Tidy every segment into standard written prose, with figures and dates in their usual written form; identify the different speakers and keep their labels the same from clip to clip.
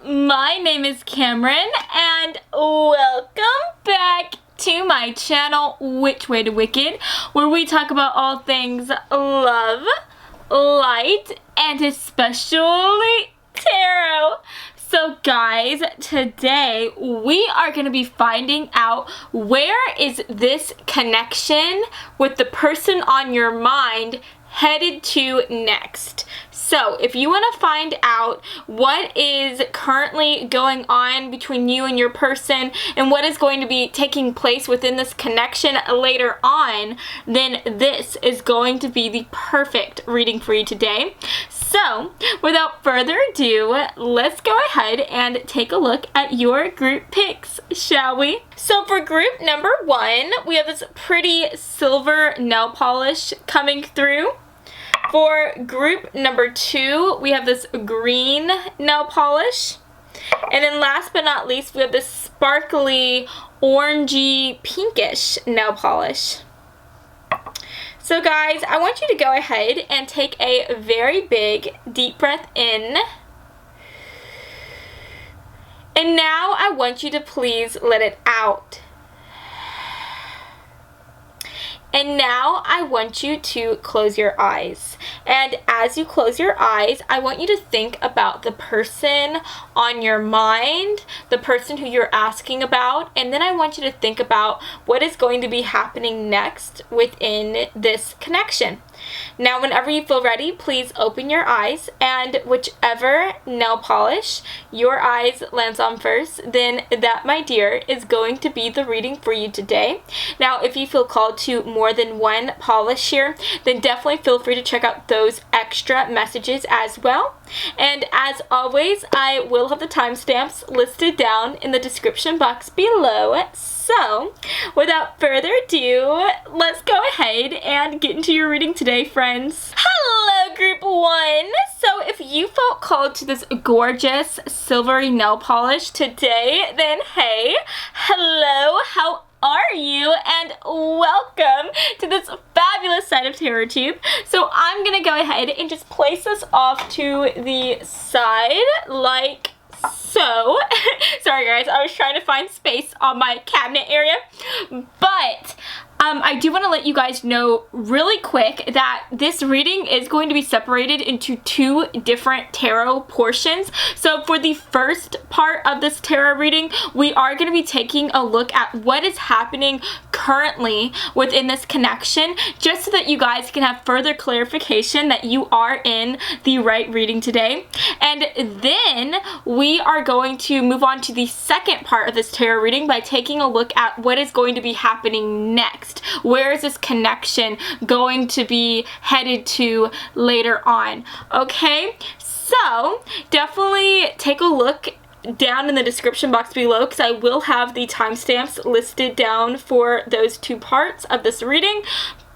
Speaker 1: my name is Cameron and welcome back to my channel, Which Way to Wicked, where we talk about all things love, light, and especially tarot. So guys, today we are going to be finding out where is this connection with the person on your mind headed to next. So if you want to find out what is currently going on between you and your person and what is going to be taking place within this connection later on, then this is going to be the perfect reading for you today. So without further ado, let's go ahead and take a look at your group picks, shall we? So for group number 1, we have this pretty silver nail polish coming through. For group number 2, we have this green nail polish. And then last but not least, we have this sparkly orangey pinkish nail polish. So guys, I want you to go ahead and take a very big deep breath in. And now I want you to please let it out. And now I want you to close your eyes. And as you close your eyes, I want you to think about the person on your mind, the person who you're asking about, and then I want you to think about what is going to be happening next within this connection. Now, whenever you feel ready, please open your eyes, and whichever nail polish your eyes lands on first, then that, my dear, is going to be the reading for you today. Now, if you feel called to more than one polish here, then definitely feel free to check out those extra messages as well. And as always, I will have the timestamps listed down in the description box below. So, without further ado, let's go ahead and get into your reading today, friends. Hello, group 1. So, if you felt called to this gorgeous silvery nail polish today, then hey, hello, how are you? And welcome to this fabulous side of Tarot Tube. So I'm gonna go ahead and just place this off to the side like so. Sorry guys, I was trying to find space on my cabinet area, but I do want to let you guys know really quick that this reading is going to be separated into 2 different tarot portions. So for the first part of this tarot reading, we are going to be taking a look at what is happening currently within this connection, just so that you guys can have further clarification that you are in the right reading today. And then we are going to move on to the second part of this tarot reading by taking a look at what is going to be happening next. Where is this connection going to be headed to later on? Okay, so definitely take a look down in the description box below, because I will have the timestamps listed down for those 2 parts of this reading.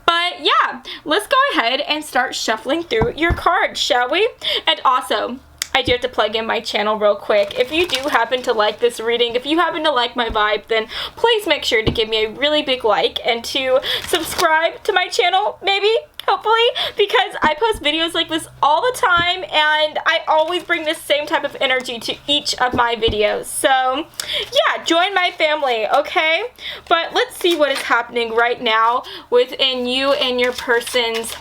Speaker 1: But yeah, let's go ahead and start shuffling through your cards, shall we? And also, I do have to plug in my channel real quick. If you do happen to like this reading, if you happen to like my vibe, then please make sure to give me a really big like and to subscribe to my channel, maybe, hopefully, because I post videos like this all the time and I always bring this same type of energy to each of my videos. So yeah, join my family, okay? But let's see what is happening right now within you and your person's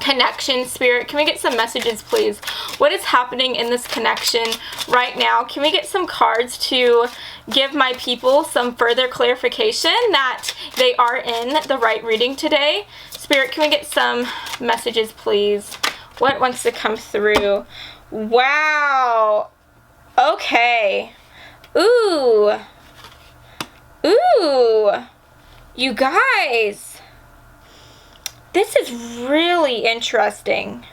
Speaker 1: connection. Spirit, can we get some messages, please? What is happening in this connection right now? Can we get some cards to give my people some further clarification that they are in the right reading today? Spirit, can we get some messages, please? What wants to come through? Wow. Okay. Ooh. Ooh. You guys, this is really interesting.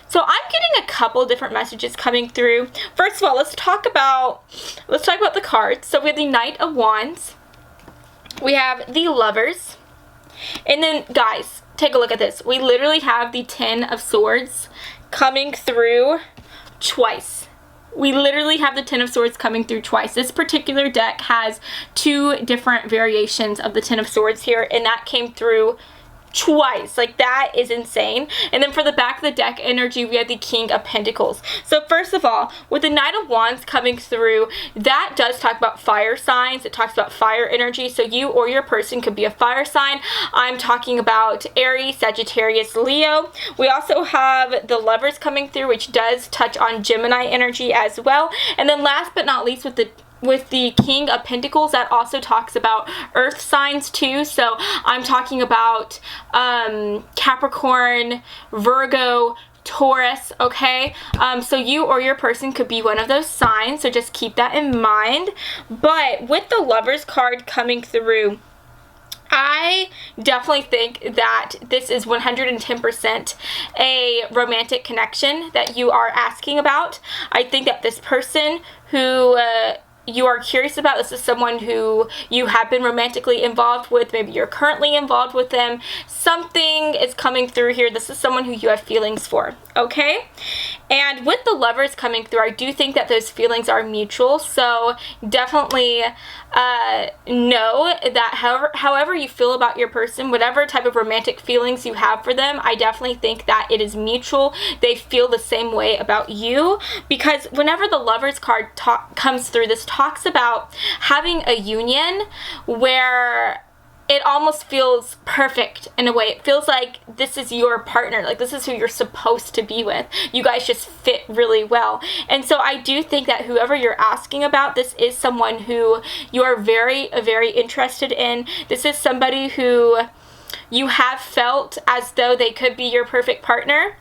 Speaker 1: So I'm getting a couple different messages coming through. First of all, let's talk about the cards. So we have the Knight of Wands. We have the Lovers. And then guys, take a look at this. We literally have the 10 of Swords coming through twice. We literally have the 10 of Swords coming through twice. This particular deck has 2 different variations of the 10 of Swords here, and that came through twice. Like, that is insane. And then for the back of the deck energy, we have the King of Pentacles. So first of all, with the Knight of Wands coming through, that does talk about fire signs. It talks about fire energy. So you or your person could be a fire sign. I'm talking about Aries, Sagittarius, Leo. We also have the Lovers coming through, which does touch on Gemini energy as well. And then last but not least, with the King of Pentacles, that also talks about earth signs too. So I'm talking about Capricorn, Virgo, Taurus, okay? So you or your person could be one of those signs, so just keep that in mind. But with the Lovers card coming through, I definitely think that this is 110% a romantic connection that you are asking about. I think that this person who you are curious about, this is someone who you have been romantically involved with. Maybe you're currently involved with them. Something is coming through here. This is someone who you have feelings for, okay? And with the Lovers coming through, I do think that those feelings are mutual. So definitely know that however you feel about your person, whatever type of romantic feelings you have for them, I definitely think that it is mutual. They feel the same way about you, because whenever the Lovers card comes through, this talks about having a union where it almost feels perfect in a way. It feels like this is your partner, like this is who you're supposed to be with. You guys just fit really well. And so I do think that whoever you're asking about, this is someone who you are very, very interested in. This is somebody who you have felt as though they could be your perfect partner.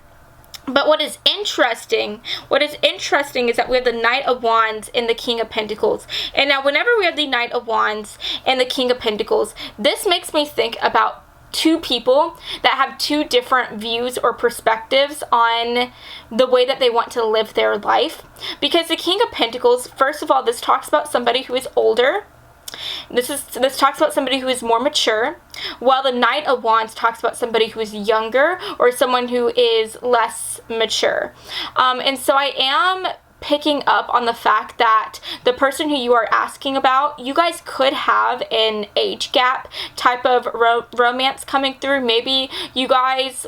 Speaker 1: But what is interesting is that we have the Knight of Wands and the King of Pentacles. And now whenever we have the Knight of Wands and the King of Pentacles, this makes me think about two people that have two different views or perspectives on the way that they want to live their life. Because the King of Pentacles, first of all, this talks about somebody who is older. This talks about somebody who is more mature, while the Knight of Wands talks about somebody who is younger or someone who is less mature. And so I am picking up on the fact that the person who you are asking about, you guys could have an age gap type of romance coming through. Maybe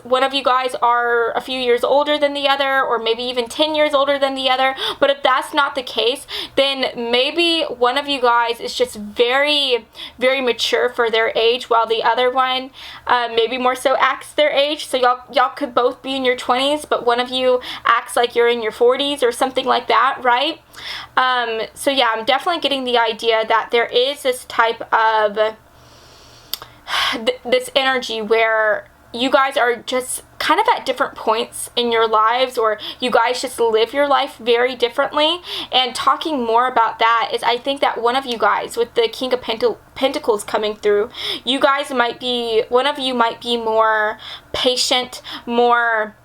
Speaker 1: one of you guys are a few years older than the other, or maybe even 10 years older than the other. But if that's not the case, then maybe one of you guys is just very, very mature for their age, while the other one maybe more so acts their age. So y'all could both be in your 20s, but one of you acts like you're in your 40s or something like that, right? So yeah, I'm definitely getting the idea that there is this type of this energy where you guys are just kind of at different points in your lives, or you guys just live your life very differently. And talking more about that is, I think that one of you guys, with the King of Pentacles coming through, one of you might be more patient, more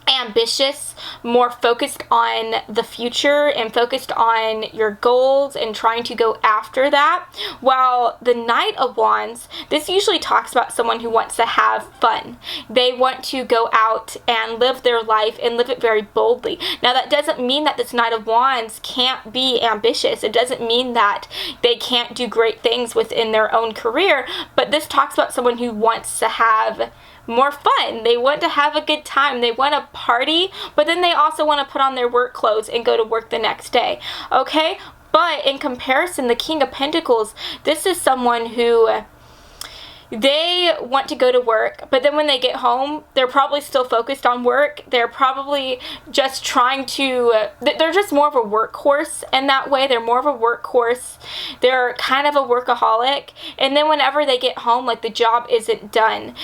Speaker 1: ambitious, more focused on the future and focused on your goals and trying to go after that. While the Knight of Wands, this usually talks about someone who wants to have fun. They want to go out and live their life and live it very boldly. Now, that doesn't mean that this Knight of Wands can't be ambitious. It doesn't mean that they can't do great things within their own career, but this talks about someone who wants to have more fun. They want to have a good time. They want to party, but then they also want to put on their work clothes and go to work the next day, okay? But in comparison, the King of Pentacles, this is someone who, they want to go to work, but then when they get home, they're probably still focused on work. They're probably just trying to, they're just more of a workhorse in that way. They're more of a workhorse. They're kind of a workaholic. And then whenever they get home, like, the job isn't done.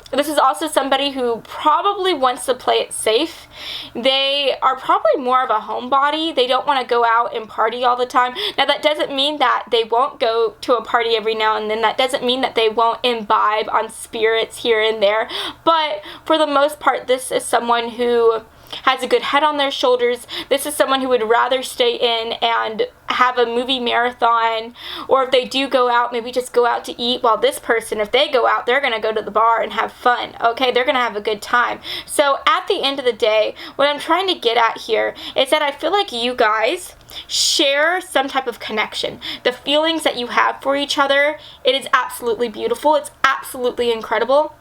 Speaker 1: This is also somebody who probably wants to play it safe. They are probably more of a homebody. They don't want to go out and party all the time. Now, that doesn't mean that they won't go to a party every now and then. That doesn't mean that they won't imbibe on spirits here and there. But for the most part, this is someone who has a good head on their shoulders. This is someone who would rather stay in and have a movie marathon, or if they do go out, maybe just go out to eat, while this person, if they go out, they're going to go to the bar and have fun, okay? They're going to have a good time. So at the end of the day, what I'm trying to get at here is that I feel like you guys share some type of connection. The feelings that you have for each other, it is absolutely beautiful. It's absolutely incredible.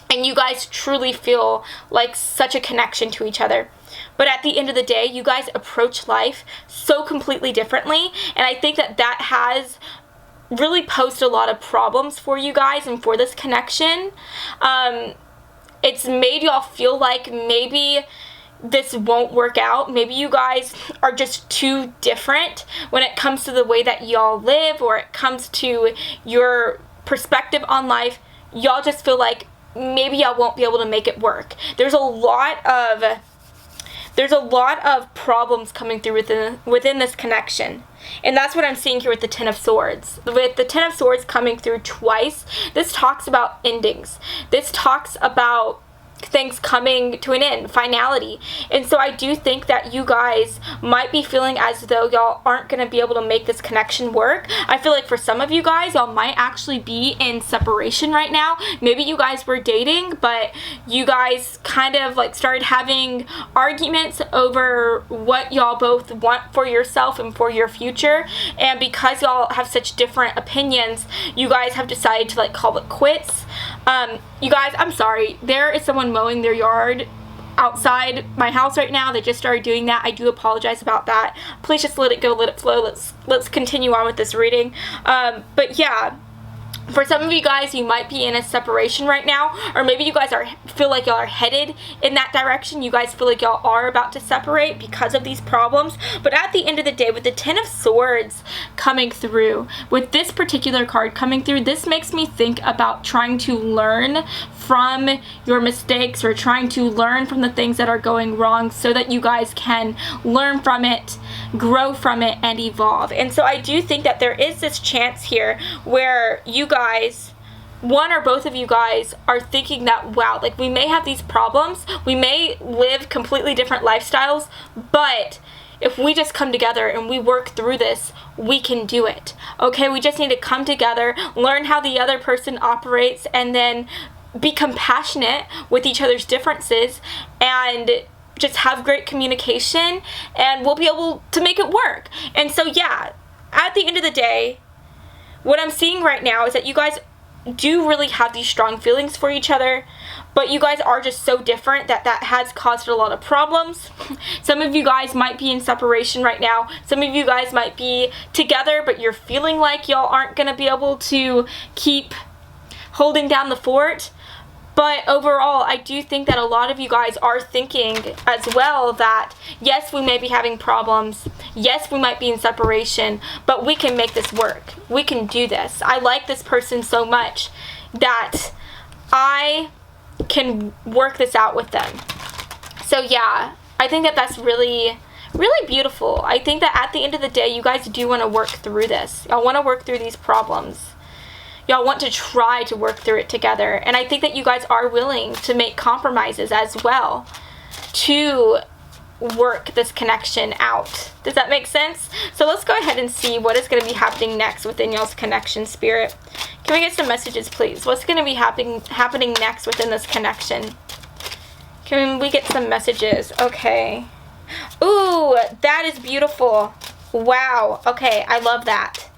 Speaker 1: And you guys truly feel like such a connection to each other. But at the end of the day, you guys approach life so completely differently. And I think that that has really posed a lot of problems for you guys and for this connection. It's made y'all feel like maybe this won't work out. Maybe you guys are just too different when it comes to the way that y'all live, or it comes to your perspective on life. Y'all just feel like maybe y'all won't be able to make it work. There's a lot of problems coming through within this connection. And that's what I'm seeing here with the Ten of Swords. With the Ten of Swords coming through twice, this talks about endings. This talks about things coming to an end, finality. And so I do think that you guys might be feeling as though y'all aren't going to be able to make this connection work. I feel like for some of you guys, y'all might actually be in separation right now. Maybe you guys were dating, but you guys kind of like started having arguments over what y'all both want for yourself and for your future. And because y'all have such different opinions, you guys have decided to like call it quits. You guys, I'm sorry. There is someone mowing their yard outside my house right now. They just started doing that. I do apologize about that. Please just let it go, let it flow. Let's continue on with this reading. But yeah, for some of you guys, you might be in a separation right now, or maybe you guys feel like y'all are headed in that direction. You guys feel like y'all are about to separate because of these problems. But at the end of the day, with the Ten of Swords coming through, with this particular card coming through, this makes me think about trying to learn from your mistakes, or trying to learn from the things that are going wrong so that you guys can learn from it, grow from it, and evolve. And so I do think that there is this chance here where you guys, one or both of you guys, are thinking that, wow, like we may have these problems, we may live completely different lifestyles, but if we just come together and we work through this, we can do it. Okay, we just need to come together, learn how the other person operates, and then be compassionate with each other's differences, and just have great communication, and we'll be able to make it work. And so yeah, at the end of the day, what I'm seeing right now is that you guys do really have these strong feelings for each other, but you guys are just so different that has caused a lot of problems. Some of you guys might be in separation right now. Some of you guys might be together, but you're feeling like y'all aren't going to be able to keep holding down the fort. But overall, I do think that a lot of you guys are thinking as well that, yes, we may be having problems. Yes, we might be in separation, but we can make this work. We can do this. I like this person so much that I can work this out with them. So yeah, I think that that's really, really beautiful. I think that at the end of the day, you guys do want to work through this. Y'all want to work through these problems. Y'all want to try to work through it together. And I think that you guys are willing to make compromises as well to work this connection out. Does that make sense? So let's go ahead and see what is going to be happening next within y'all's connection, Spirit. Can we get some messages, please? What's going to be happening next within this connection? Can we get some messages? Okay. Ooh, that is beautiful. Wow. Okay, I love that.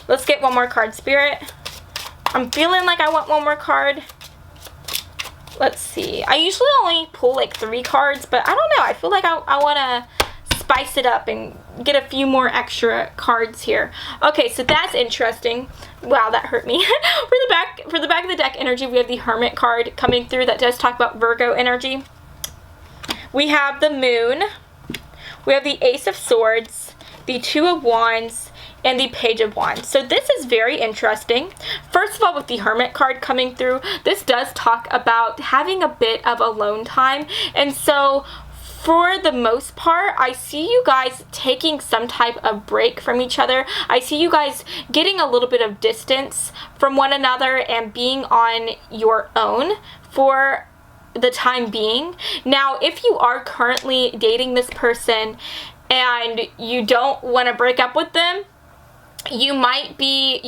Speaker 1: Let's get one more card, Spirit. I'm feeling like I want one more card. Let's see. I usually only pull like 3 cards, but I don't know. I feel like I want to spice it up and get a few more extra cards here. Okay, so that's interesting. Wow, that hurt me. For the back of the deck energy, we have the Hermit card coming through that does talk about Virgo energy. We have the Moon. We have the Ace of Swords, the Two of Wands, and the Page of Wands. So this is very interesting. First of all, with the Hermit card coming through, this does talk about having a bit of alone time. And so for the most part, I see you guys taking some type of break from each other. I see you guys getting a little bit of distance from one another and being on your own for the time being. Now, if you are currently dating this person, and you don't want to break up with them, you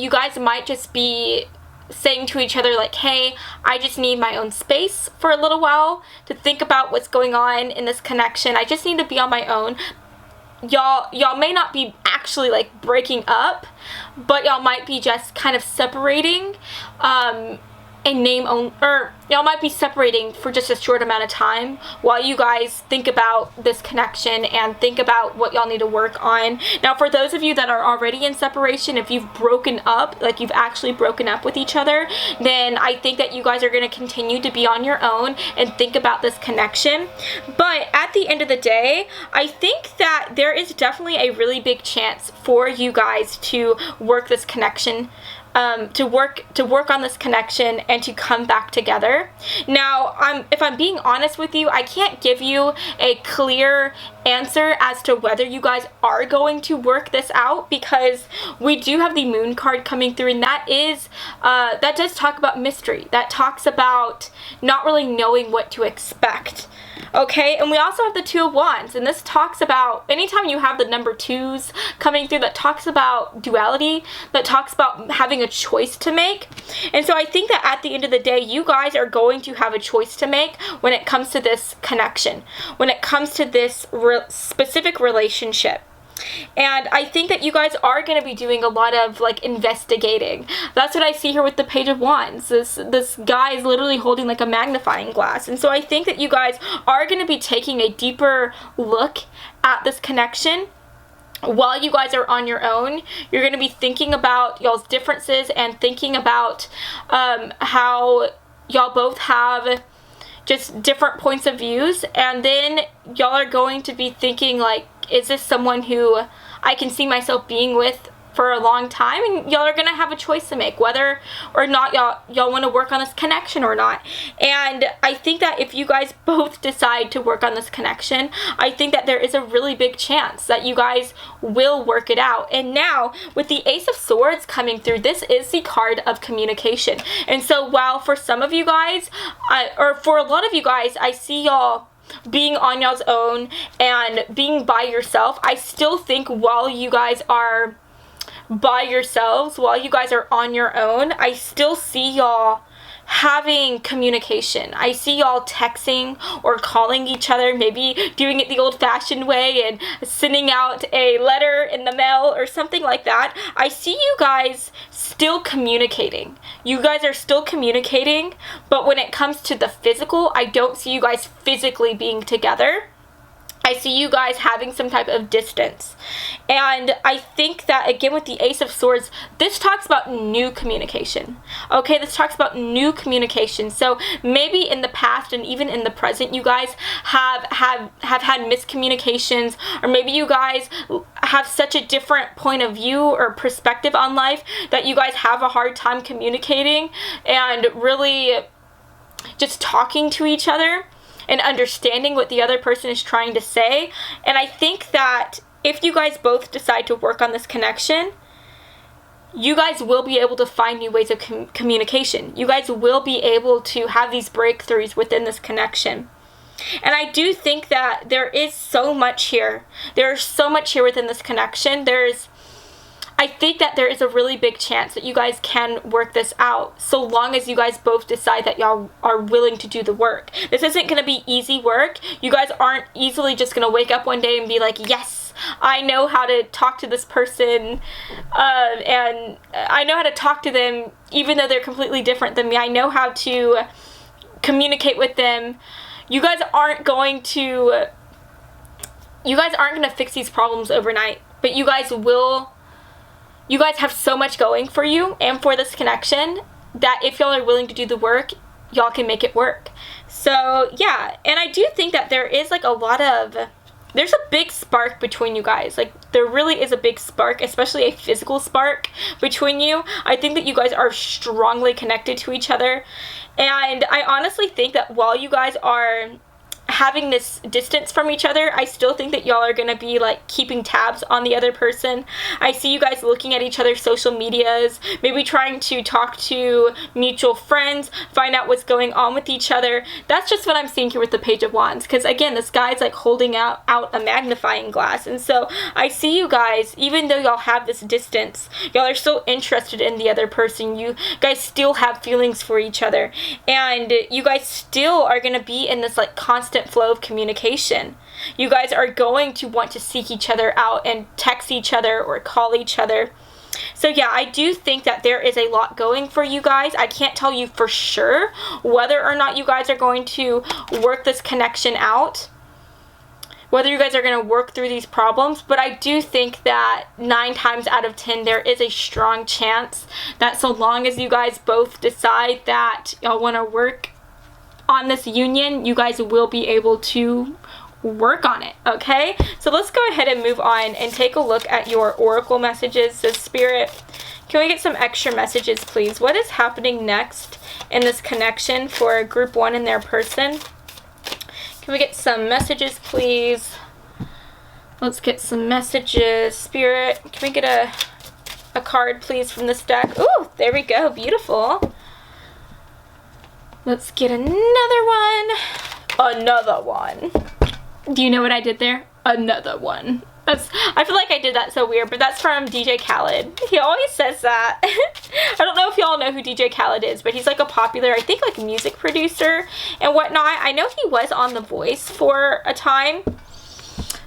Speaker 1: guys might just be saying to each other like, hey, I just need my own space for a little while to think about what's going on in this connection. I just need to be on my own. Y'all may not be actually like breaking up, but y'all might be just kind of separating, or y'all might be separating for just a short amount of time while you guys think about this connection and think about what y'all need to work on. Now, for those of you that are already in separation, if you've broken up, like you've actually broken up with each other, then I think that you guys are going to continue to be on your own and think about this connection. But at the end of the day, I think that there is definitely a really big chance for you guys to work this connection, to work on this connection and to come back together. Now, if I'm being honest with you, I can't give you a clear answer as to whether you guys are going to work this out, because we do have the moon card coming through, and that does talk about mystery. That talks about not really knowing what to expect. Okay, and we also have the Two of Wands, and this talks about anytime you have the number twos coming through, that talks about duality, that talks about having a choice to make. And so I think that at the end of the day, you guys are going to have a choice to make when it comes to this connection, when it comes to this specific relationship. And I think that you guys are going to be doing a lot of like investigating. That's what I see here with the Page of Wands. This guy is literally holding like a magnifying glass. And so I think that you guys are going to be taking a deeper look at this connection. While you guys are on your own, you're going to be thinking about y'all's differences and thinking about how y'all both have just different points of views. And then y'all are going to be thinking like, is this someone who I can see myself being with for a long time? And y'all are going to have a choice to make whether or not y'all want to work on this connection or not. And I think that if you guys both decide to work on this connection, I think that there is a really big chance that you guys will work it out. And now with the Ace of Swords coming through, this is the card of communication. And so while for some of you guys, or for a lot of you guys, I see y'all being on y'all's own and being by yourself, I still think while you guys are by yourselves, while you guys are on your own, I still see y'all having communication. I see y'all texting or calling each other, maybe doing it the old-fashioned way and sending out a letter in the mail or something like that. I see you guys still communicating. You guys are still communicating, but when it comes to the physical, I don't see you guys physically being together. I see you guys having some type of distance. And I think that, again, with the Ace of Swords, this talks about new communication. Okay, this talks about new communication. So maybe in the past and even in the present, you guys have had miscommunications, or maybe you guys have such a different point of view or perspective on life that you guys have a hard time communicating and really just talking to each other and understanding what the other person is trying to say. And I think that if you guys both decide to work on this connection, you guys will be able to find new ways of communication. You guys will be able to have these breakthroughs within this connection. And I do think that there is so much here. There's so much here within this connection. I think that there is a really big chance that you guys can work this out, so long as you guys both decide that y'all are willing to do the work. This isn't going to be easy work. You guys aren't easily just going to wake up one day and be like, yes, I know how to talk to this person, and I know how to talk to them even though they're completely different than me. I know how to communicate with them. You guys aren't going to fix these problems overnight, but you guys will. You guys have so much going for you and for this connection that if y'all are willing to do the work, y'all can make it work. So yeah, and I do think that there is like there's a big spark between you guys. Like there really is a big spark, especially a physical spark between you. I think that you guys are strongly connected to each other. And I honestly think that while you guys are having this distance from each other. I still think that y'all are going to be like keeping tabs on the other person. I see you guys looking at each other's social medias, maybe trying to talk to mutual friends, find out what's going on with each other. That's just what I'm seeing here with the Page of Wands, because again, this guy's like holding out a magnifying glass. And so I see you guys, even though y'all have this distance, y'all are so interested in the other person. You guys still have feelings for each other, and you guys still are going to be in this like constant flow of communication. You guys are going to want to seek each other out and text each other or call each other. So yeah, I do think that there is a lot going for you guys. I can't tell you for sure whether or not you guys are going to work this connection out, whether you guys are going to work through these problems, but I do think that 9 times out of 10, there is a strong chance that so long as you guys both decide that y'all want to work on this union, you guys will be able to work on it, okay? So let's go ahead and move on and take a look at your oracle messages. So Spirit, can we get some extra messages, please? What is happening next in this connection for group 1 and their person? Can we get some messages, please? Let's get some messages. Spirit, can we get a card, please, from this deck? Ooh, there we go. Beautiful. Let's get another one. Another one. Do you know what I did there? Another one. I feel like I did that so weird, but that's from DJ Khaled. He always says that. I don't know if y'all know who DJ Khaled is, but he's like a popular, I think, like music producer and whatnot. I know he was on The Voice for a time,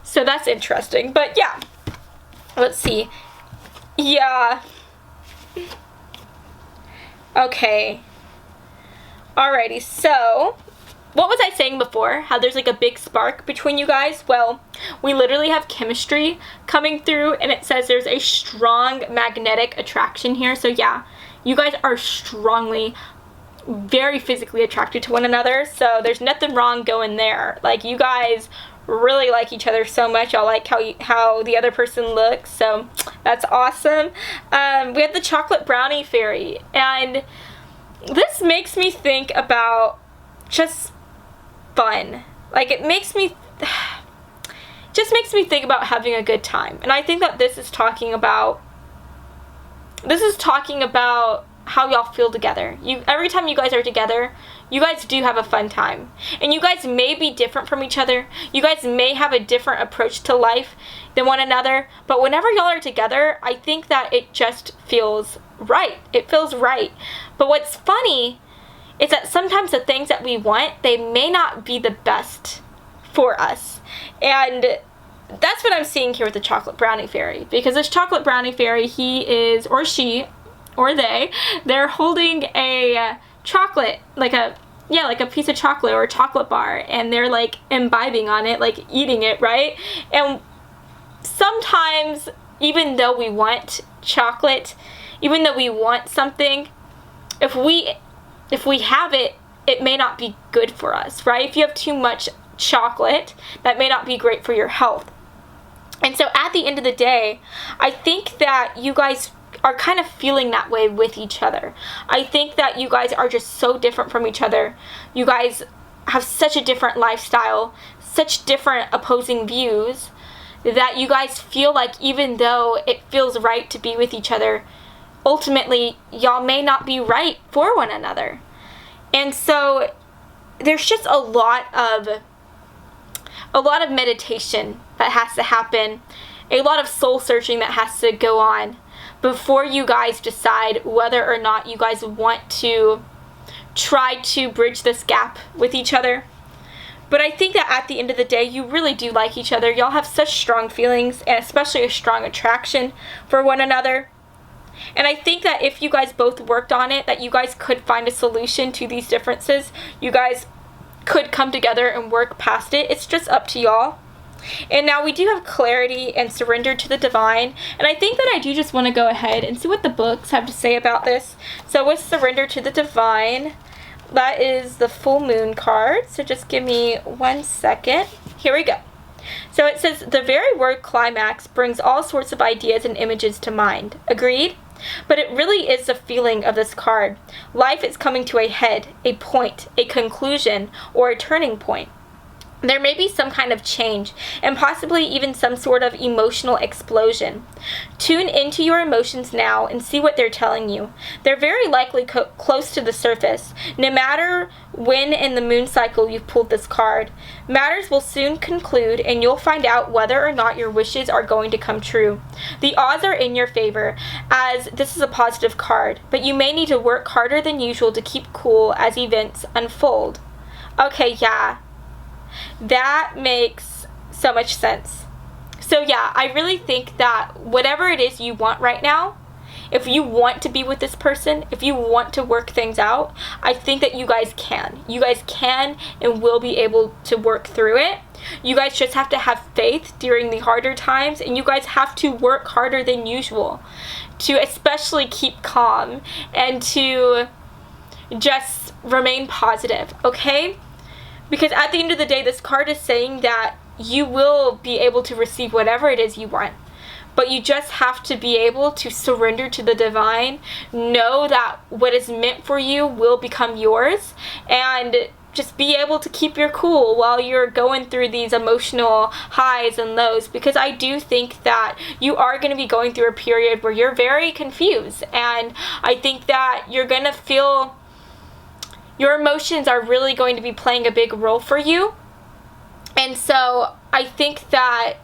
Speaker 1: so that's interesting. But yeah, let's see. Yeah. Okay. Alrighty, so what was I saying before? How there's like a big spark between you guys? Well, we literally have chemistry coming through, and it says there's a strong magnetic attraction here. So yeah, you guys are strongly, very physically attracted to one another. So there's nothing wrong going there. Like, you guys really like each other so much. Y'all like how the other person looks. So that's awesome. We have the chocolate brownie fairy, and this makes me think about just fun. Like, it makes me just makes me think about having a good time. And I think that this is talking about how y'all feel together. Every time you guys are together, you guys do have a fun time. And you guys may be different from each other. You guys may have a different approach to life than one another, but whenever y'all are together, I think that it just feels right. It feels right. But what's funny is that sometimes the things that we want, they may not be the best for us. And that's what I'm seeing here with the chocolate brownie fairy. Because this chocolate brownie fairy, he is, or she, or they're holding a chocolate, like a piece of chocolate or a chocolate bar, and they're like imbibing on it, like eating it, right? And sometimes, even though we want chocolate, even though we want something, if we have it, it may not be good for us, right? If you have too much chocolate, that may not be great for your health. And so at the end of the day, I think that you guys are kind of feeling that way with each other. I think that you guys are just so different from each other. You guys have such a different lifestyle, such different opposing views, that you guys feel like even though it feels right to be with each other, ultimately y'all may not be right for one another. And so there's just a lot of meditation that has to happen, a lot of soul searching that has to go on before you guys decide whether or not you guys want to try to bridge this gap with each other. But I think that at the end of the day, you really do like each other. Y'all have such strong feelings, and especially a strong attraction for one another. And I think that if you guys both worked on it, that you guys could find a solution to these differences. You guys could come together and work past it. It's just up to y'all. And now we do have clarity and surrender to the divine. And I think that I do just want to go ahead and see what the books have to say about this. So with surrender to the divine, that is the full moon card. So just give me 1 second. Here we go. So it says, the very word climax brings all sorts of ideas and images to mind. Agreed? But it really is the feeling of this card. Life is coming to a head, a point, a conclusion, or a turning point. There may be some kind of change and possibly even some sort of emotional explosion. Tune into your emotions now and see what they're telling you. They're very likely close to the surface. No matter when in the moon cycle you've pulled this card, matters will soon conclude and you'll find out whether or not your wishes are going to come true. The odds are in your favor as this is a positive card, but you may need to work harder than usual to keep cool as events unfold. Okay, yeah. That makes so much sense. So yeah, I really think that whatever it is you want right now, if you want to be with this person, if you want to work things out, I think that you guys can. You guys can and will be able to work through it. You guys just have to have faith during the harder times, and you guys have to work harder than usual to especially keep calm and to just remain positive, okay? Because at the end of the day, this card is saying that you will be able to receive whatever it is you want. But you just have to be able to surrender to the divine, know that what is meant for you will become yours, and just be able to keep your cool while you're going through these emotional highs and lows. Because I do think that you are going to be going through a period where you're very confused. And I think that you're going to feel your emotions are really going to be playing a big role for you. And so I think that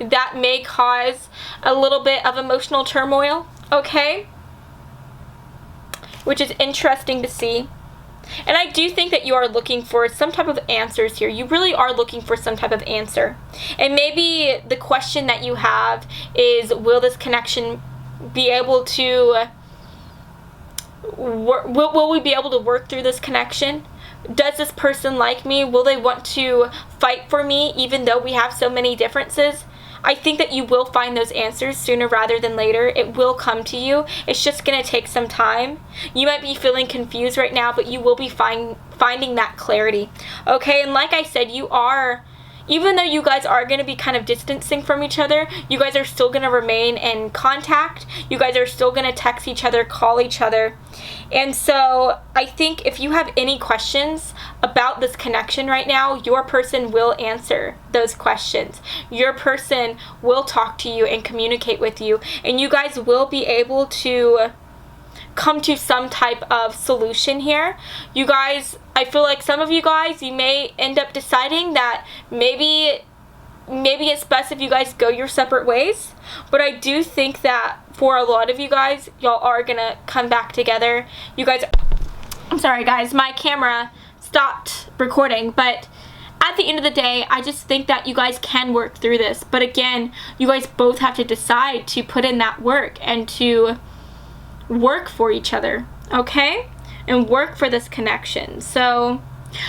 Speaker 1: that may cause a little bit of emotional turmoil, okay? Which is interesting to see. And I do think that you are looking for some type of answers here. You really are looking for some type of answer. And maybe the question that you have is, will this connection be able to will we be able to work through this connection? Does this person like me? Will they want to fight for me even though we have so many differences? I think that you will find those answers sooner rather than later. It will come to you. It's just going to take some time. You might be feeling confused right now, but you will be finding that clarity. Okay, and like I said, even though you guys are going to be kind of distancing from each other, you guys are still going to remain in contact. You guys are still going to text each other, call each other. And so I think if you have any questions about this connection right now, your person will answer those questions. Your person will talk to you and communicate with you. And you guys will be able to come to some type of solution here. You guys, I feel like some of you guys, you may end up deciding that maybe it's best if you guys go your separate ways. But I do think that for a lot of you guys, y'all are gonna come back together. You guys, I'm sorry guys, my camera stopped recording, but at the end of the day, I just think that you guys can work through this. But again, you guys both have to decide to put in that work and to work for each other, okay? And work for this connection. So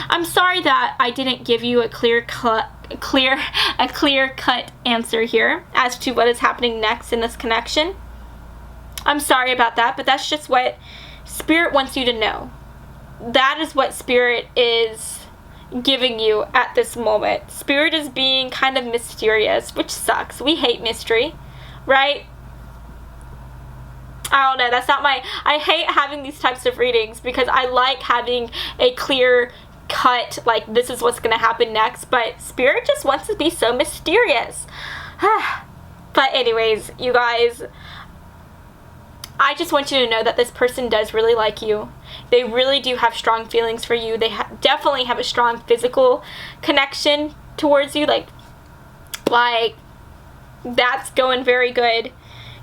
Speaker 1: I'm sorry that I didn't give you a clear cut answer here as to what is happening next in this connection. I'm sorry about that, but that's just what Spirit wants you to know. That is what Spirit is giving you at this moment. Spirit is being kind of mysterious, which sucks. We hate mystery, right? I don't know, that's not I hate having these types of readings because I like having a clear cut, like this is what's going to happen next, but Spirit just wants to be so mysterious. But anyways, you guys, I just want you to know that this person does really like you. They really do have strong feelings for you. They definitely have a strong physical connection towards you, like that's going very good.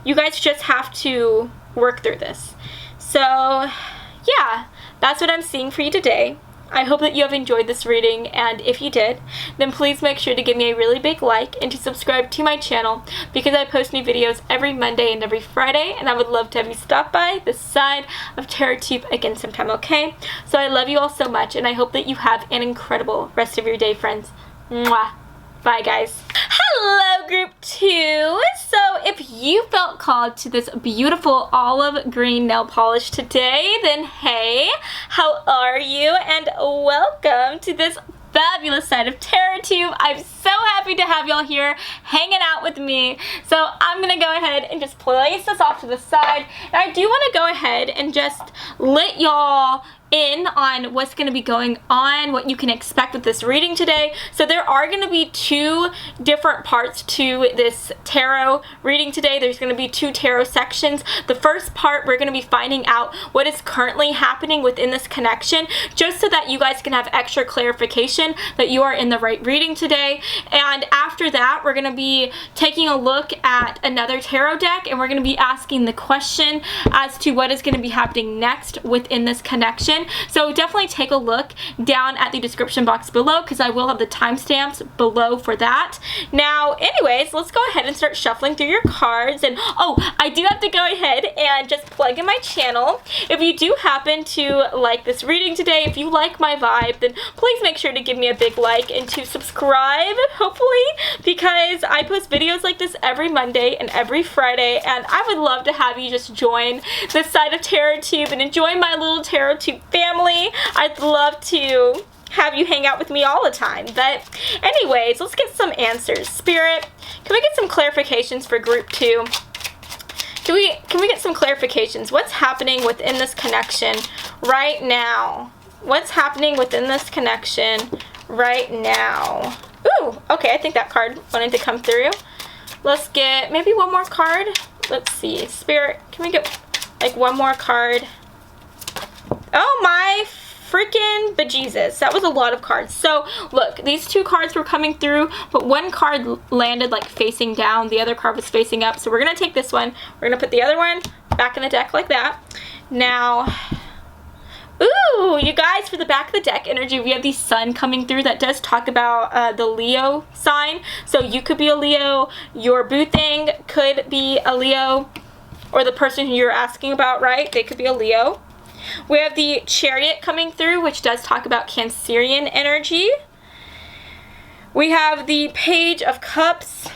Speaker 1: You guys just have to work through this. So yeah, that's what I'm seeing for you today. I hope that you have enjoyed this reading, and if you did, then please make sure to give me a really big like and to subscribe to my channel because I post new videos every Monday and every Friday, and I would love to have you stop by this side of TerraTube again sometime, okay? So I love you all so much, and I hope that you have an incredible rest of your day, friends. Mwah. Bye, guys. Hello, Group 2. So if you felt called to this beautiful olive green nail polish today, then hey, how are you? And welcome to this fabulous side of TerraTube. I'm so happy to have y'all here hanging out with me. So I'm going to go ahead and just place this off to the side. And I do want to go ahead and just let y'all in on what's going to be going on, what you can expect with this reading today. So there are going to be 2 different parts to this tarot reading today. There's going to be 2 tarot sections. The first part, we're going to be finding out what is currently happening within this connection, just so that you guys can have extra clarification that you are in the right reading today. And after that, we're going to be taking a look at another tarot deck, and we're going to be asking the question as to what is going to be happening next within this connection. So definitely take a look down at the description box below, because I will have the timestamps below for that. Now, anyways, let's go ahead and start shuffling through your cards. And oh, I do have to go ahead and just plug in my channel. If you do happen to like this reading today, if you like my vibe, then please make sure to give me a big like and to subscribe, hopefully, because I post videos like this every Monday and every Friday, and I would love to have you just join this side of TarotTube and enjoy my little TarotTube family. I'd love to have you hang out with me all the time. But anyways, let's get some answers. Spirit, can we get some clarifications for group 2? Can we get some clarifications? What's happening within this connection right now? What's happening within this connection right now? Ooh, okay, I think that card wanted to come through. Let's get maybe one more card. Let's see. Spirit, can we get like one more card? Oh my freaking bejesus. That was a lot of cards. So look, these 2 cards were coming through, but one card landed like facing down. The other card was facing up. So we're going to take this one. We're going to put the other one back in the deck like that. Now, ooh, you guys, for the back of the deck energy, we have the sun coming through. That does talk about the Leo sign. So you could be a Leo. Your boo thing could be a Leo. Or the person who you're asking about, right? They could be a Leo. We have the Chariot coming through, which does talk about Cancerian energy. We have the Page of Cups.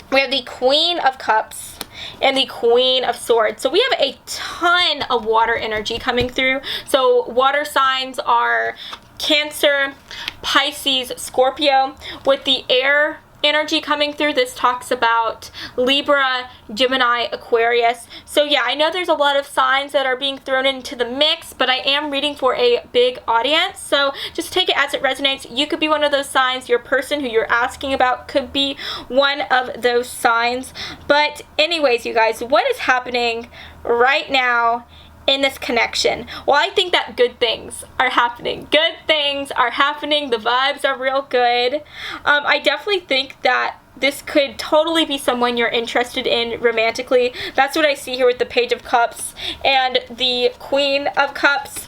Speaker 1: We have the Queen of Cups and the Queen of Swords. So we have a ton of water energy coming through. So water signs are Cancer, Pisces, Scorpio. With the air energy coming through, this talks about Libra, Gemini, Aquarius. So yeah, I know there's a lot of signs that are being thrown into the mix, but I am reading for a big audience, so just take it as it resonates. You could be one of those signs. Your person who you're asking about could be one of those signs. But anyways, you guys, what is happening right now in this connection? Well, I think that good things are happening. Good things are happening. The vibes are real good. I definitely think that this could totally be someone you're interested in romantically. That's what I see here with the Page of Cups and the Queen of Cups.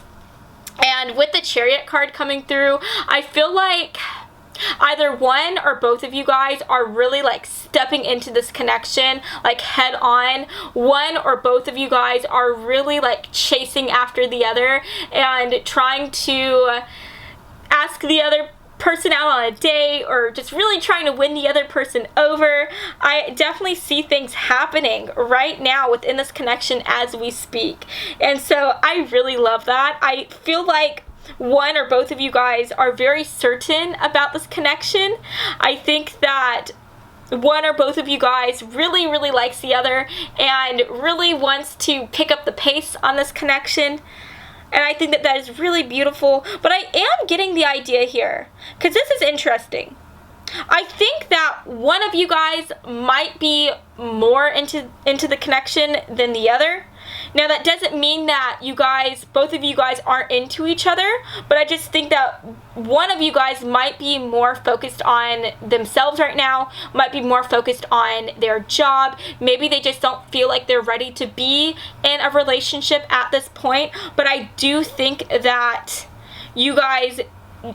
Speaker 1: And with the Chariot card coming through, I feel like either one or both of you guys are really like stepping into this connection like head on. One or both of you guys are really like chasing after the other and trying to ask the other person out on a date, or just really trying to win the other person over. I definitely see things happening right now within this connection as we speak. And so I really love that. I feel like one or both of you guys are very certain about this connection. I think that one or both of you guys really, really likes the other and really wants to pick up the pace on this connection. And I think that that is really beautiful. But I am getting the idea here, because this is interesting. I think that one of you guys might be more into the connection than the other. Now, that doesn't mean that you guys, both of you guys aren't into each other, but I just think that one of you guys might be more focused on themselves right now, might be more focused on their job. Maybe they just don't feel like they're ready to be in a relationship at this point, but I do think that you guys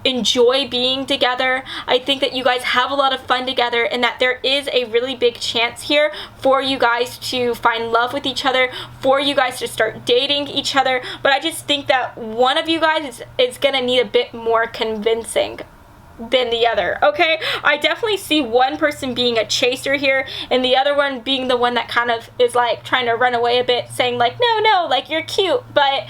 Speaker 1: enjoy being together. I think that you guys have a lot of fun together, and that there is a really big chance here for you guys to find love with each other, for you guys to start dating each other. But I just think that one of you guys is gonna need a bit more convincing than the other, okay? I definitely see one person being a chaser here, and the other one being the one that kind of is like trying to run away a bit, saying like, no, like, you're cute. But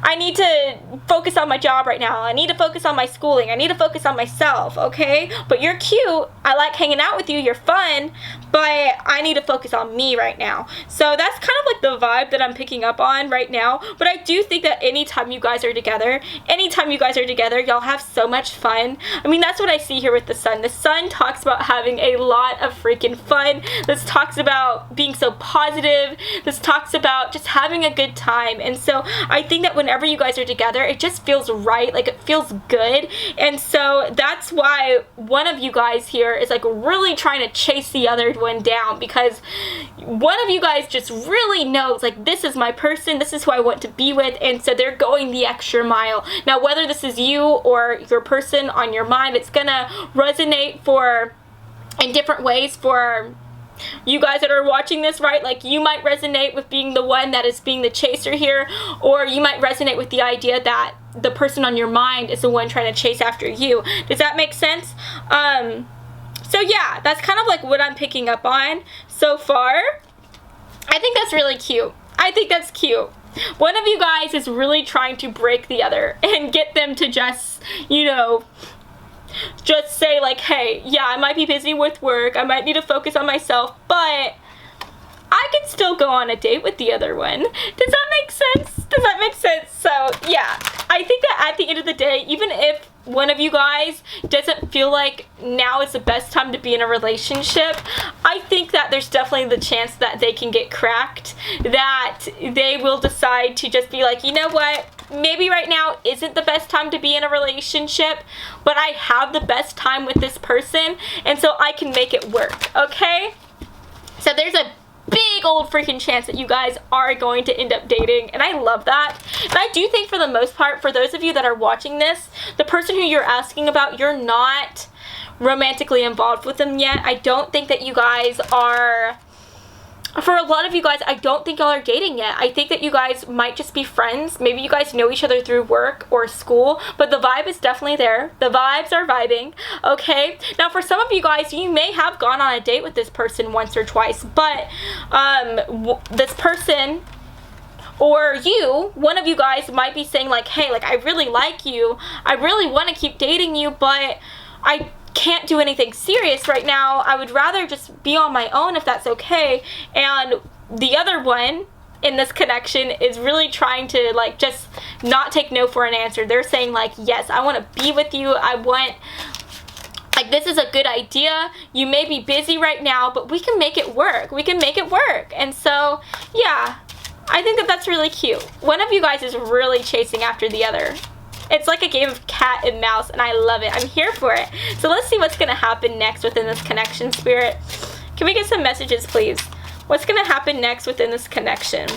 Speaker 1: I need to focus on my job right now. I need to focus on my schooling. I need to focus on myself, okay? But you're cute. I like hanging out with you. You're fun. But I need to focus on me right now. So that's kind of like the vibe that I'm picking up on right now. But I do think that anytime you guys are together, y'all have so much fun. I mean, that's what I see here with the sun. The sun talks about having a lot of freaking fun. This talks about being so positive. This talks about just having a good time. And so I think that whenever you guys are together, it just feels right. Like, it feels good. And so that's why one of you guys here is like really trying to chase the other one down, because one of you guys just really knows, like, this is my person, this is who I want to be with, and so they're going the extra mile. Now, whether this is you or your person on your mind, it's gonna resonate in different ways for you guys that are watching this, right? Like, you might resonate with being the one that is being the chaser here, or you might resonate with the idea that the person on your mind is the one trying to chase after you. Does that make sense? So yeah, that's kind of like what I'm picking up on so far. I think that's really cute. I think that's cute. One of you guys is really trying to break the other and get them to just, you know, just say like, hey, yeah, I might be busy with work, I might need to focus on myself, but I can still go on a date with the other one. Does that make sense? Does that make sense? So yeah, I think that at the end of the day, even if one of you guys doesn't feel like now is the best time to be in a relationship, I think that there's definitely the chance that they can get cracked, that they will decide to just be like, you know what, maybe right now isn't the best time to be in a relationship, but I have the best time with this person, and so I can make it work, okay? So there's a big old freaking chance that you guys are going to end up dating, and I love that. And I do think for the most part, for those of you that are watching this, the person who you're asking about, you're not romantically involved with them yet. I don't think that you guys are, for a lot of you guys, I don't think y'all are dating yet. I think that you guys might just be friends. Maybe you guys know each other through work or school, but the vibe is definitely there. The vibes are vibing, okay? Now, for some of you guys, you may have gone on a date with this person once or twice, but this person or you, one of you guys might be saying like, hey, like, I really like you. I really want to keep dating you, but I can't do anything serious right now. I would rather just be on my own if that's okay. And the other one in this connection is really trying to like just not take no for an answer. They're saying like, yes, I want to be with you. I want, like, this is a good idea. You may be busy right now, but we can make it work. We can make it work. And so, yeah, I think that that's really cute. One of you guys is really chasing after the other. It's like a game of cat and mouse, and I love it. I'm here for it. So let's see what's going to happen next within this connection, Spirit. Can we get some messages, please? What's going to happen next within this connection?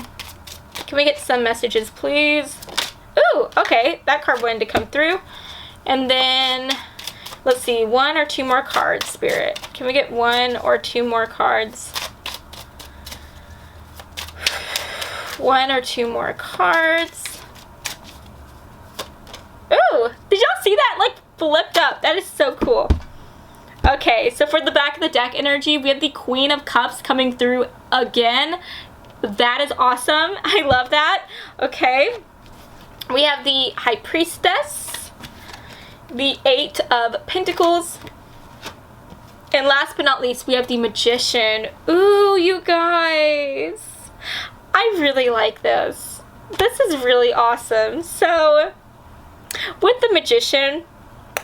Speaker 1: Can we get some messages, please? Ooh, okay. That card wanted to come through. And then, let's see, 1 or 2 more cards, Spirit. Can we get 1 or 2 more cards? 1 or 2 more cards. Ooh, did y'all see that? Like, flipped up. That is so cool. Okay, so for the back of the deck energy, we have the Queen of Cups coming through again. That is awesome. I love that. Okay. We have the High Priestess, the 8 of Pentacles, and last but not least, we have the Magician. Ooh, you guys. I really like this. This is really awesome. So, with the Magician,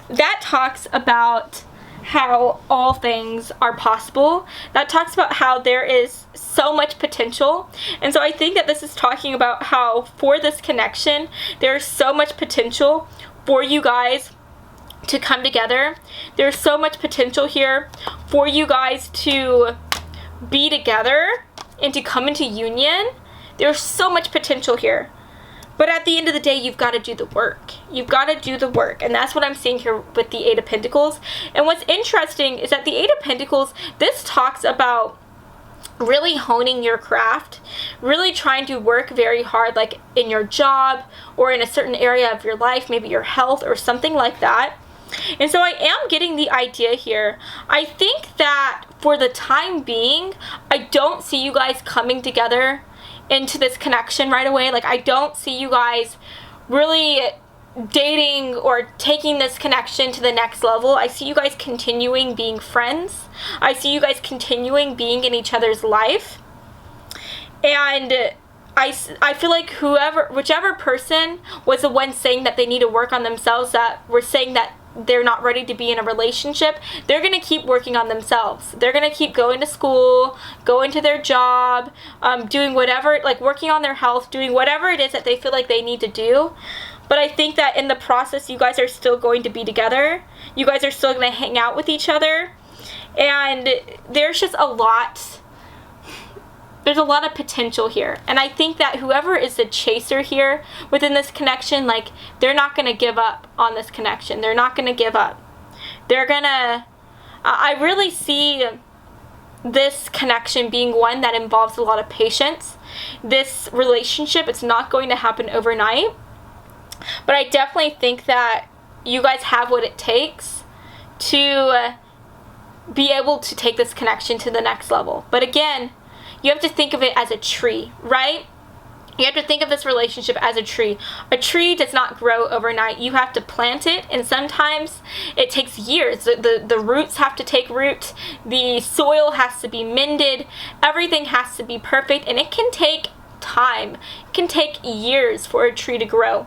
Speaker 1: that talks about how all things are possible. That talks about how there is so much potential. And so I think that this is talking about how for this connection, there's so much potential for you guys to come together. There's so much potential here for you guys to be together and to come into union. There's so much potential here. But at the end of the day, you've got to do the work. You've got to do the work. And that's what I'm seeing here with the 8 of Pentacles. And what's interesting is that the 8 of Pentacles, this talks about really honing your craft, really trying to work very hard, like in your job or in a certain area of your life, maybe your health or something like that. And so I am getting the idea here. I think that for the time being, I don't see you guys coming together into this connection right away. Like, I don't see you guys really dating or taking this connection to the next level. I see you guys continuing being friends. I see you guys continuing being in each other's life. And I feel like whichever person was the one saying that they need to work on themselves, that were saying that they're not ready to be in a relationship, they're going to keep working on themselves. They're going to keep going to school, going to their job, doing whatever, like working on their health, doing whatever it is that they feel like they need to do. But I think that in the process, you guys are still going to be together. You guys are still going to hang out with each other. And there's just a lot. There's a lot of potential here. And I think that whoever is the chaser here within this connection, like, they're not going to give up on this connection. They're not going to give up. They're going to... I really see this connection being one that involves a lot of patience. This relationship, it's not going to happen overnight. But I definitely think that you guys have what it takes to be able to take this connection to the next level. But again, you have to think of it as a tree, right? You have to think of this relationship as a tree. A tree does not grow overnight. You have to plant it, and sometimes it takes years. The roots have to take root. The soil has to be mended. Everything has to be perfect, and it can take time. It can take years for a tree to grow.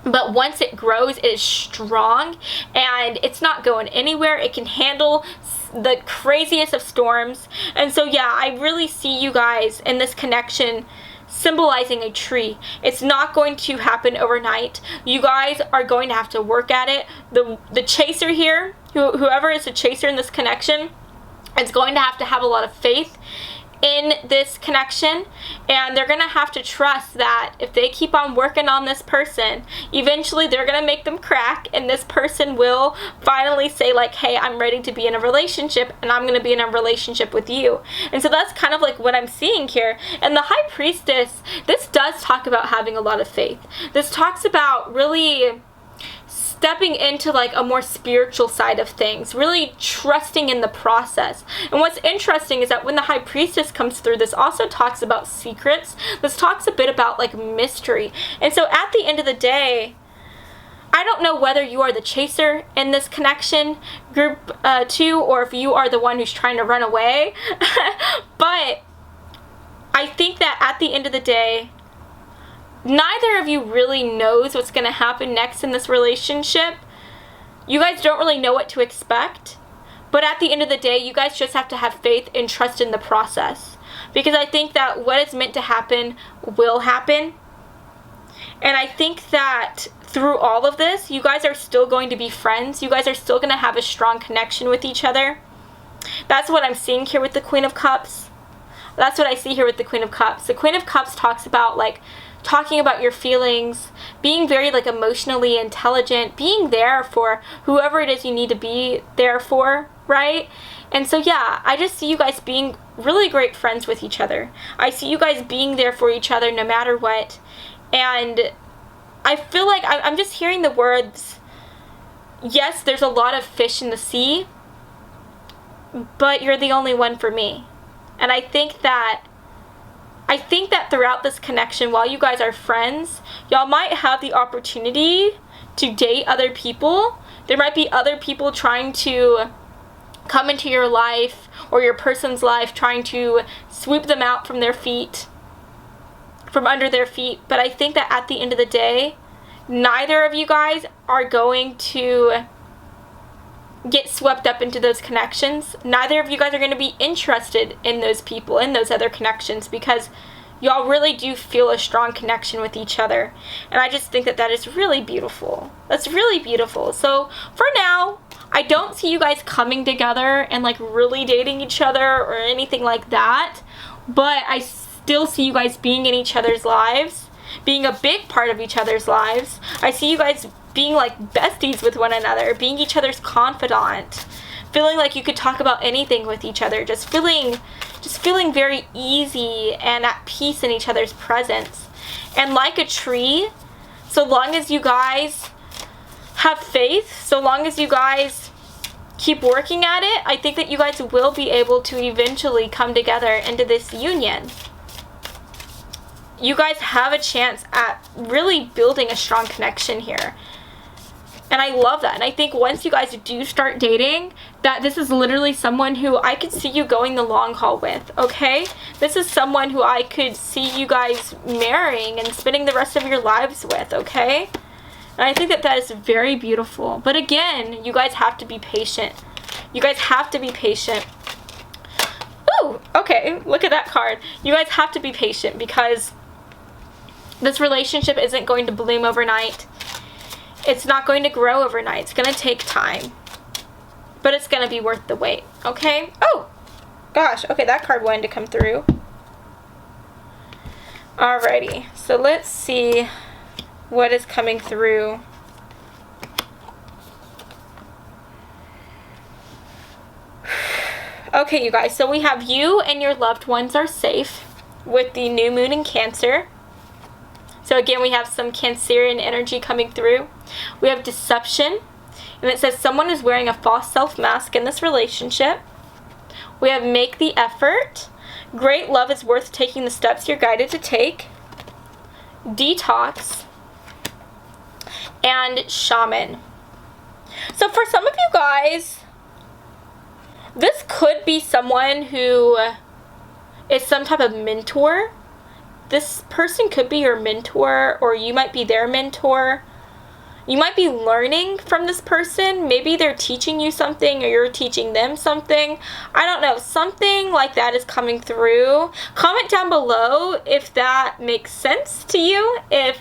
Speaker 1: But once it grows, it is strong, and it's not going anywhere. It can handle the craziest of storms. And so, yeah, I really see you guys in this connection symbolizing a tree. It's not going to happen overnight. You guys are going to have to work at it. The chaser here, whoever is the chaser in this connection, is going to have a lot of faith in this connection, and they're gonna have to trust that if they keep on working on this person, eventually they're gonna make them crack, and this person will finally say, like, hey, I'm ready to be in a relationship, and I'm gonna be in a relationship with you. And so that's kind of like what I'm seeing here. And the High Priestess, this does talk about having a lot of faith. This talks about really stepping into like a more spiritual side of things, really trusting in the process. And what's interesting is that when the High Priestess comes through, this also talks about secrets. This talks a bit about like mystery. And so at the end of the day, I don't know whether you are the chaser in this connection group 2, or if you are the one who's trying to run away. But I think that at the end of the day, neither of you really knows what's going to happen next in this relationship. You guys don't really know what to expect. But at the end of the day, you guys just have to have faith and trust in the process. Because I think that what is meant to happen will happen. And I think that through all of this, you guys are still going to be friends. You guys are still going to have a strong connection with each other. That's what I'm seeing here with the Queen of Cups. That's what I see here with the Queen of Cups. The Queen of Cups talks about like talking about your feelings, being very like emotionally intelligent, being there for whoever it is you need to be there for, right? And so yeah, I just see you guys being really great friends with each other. I see you guys being there for each other no matter what. And I feel like I'm just hearing the words, yes, there's a lot of fish in the sea, but you're the only one for me. And I think that throughout this connection, while you guys are friends, y'all might have the opportunity to date other people. There might be other people trying to come into your life or your person's life, trying to sweep them out from under their feet. But I think that at the end of the day, neither of you guys are going to get swept up into those connections. Neither of you guys are going to be interested in those people, in those other connections, because y'all really do feel a strong connection with each other. And I just think that that is really beautiful. That's really beautiful. So for now, I don't see you guys coming together and like really dating each other or anything like that. But I still see you guys being in each other's lives, being a big part of each other's lives. I see you guys being like besties with one another, being each other's confidant, feeling like you could talk about anything with each other, just feeling very easy and at peace in each other's presence. And like a tree, so long as you guys have faith, so long as you guys keep working at it, I think that you guys will be able to eventually come together into this union. you guys have a chance at really building a strong connection here. And I love that. And I think once you guys do start dating, that this is literally someone who I could see you going the long haul with, okay? This is someone who I could see you guys marrying and spending the rest of your lives with, okay? And I think that that is very beautiful. But again, you guys have to be patient. You guys have to be patient. Ooh, okay, look at that card. You guys have to be patient because this relationship isn't going to bloom overnight. It's not going to grow overnight. It's going to take time. But it's going to be worth the wait, okay? Oh, gosh. Okay, that card wanted to come through. Alrighty. So let's see what is coming through. Okay, you guys. So we have you and your loved ones are safe with the new moon in Cancer. So again, we have some Cancerian energy coming through. We have deception. And it says someone is wearing a false self-mask in this relationship. We have make the effort. Great love is worth taking the steps you're guided to take. Detox. And shaman. So for some of you guys, this could be someone who is some type of mentor. This person could be your mentor, or you might be their mentor. You might be learning from this person. Maybe they're teaching you something or you're teaching them something. I don't know. Something like that is coming through. Comment down below if that makes sense to you. If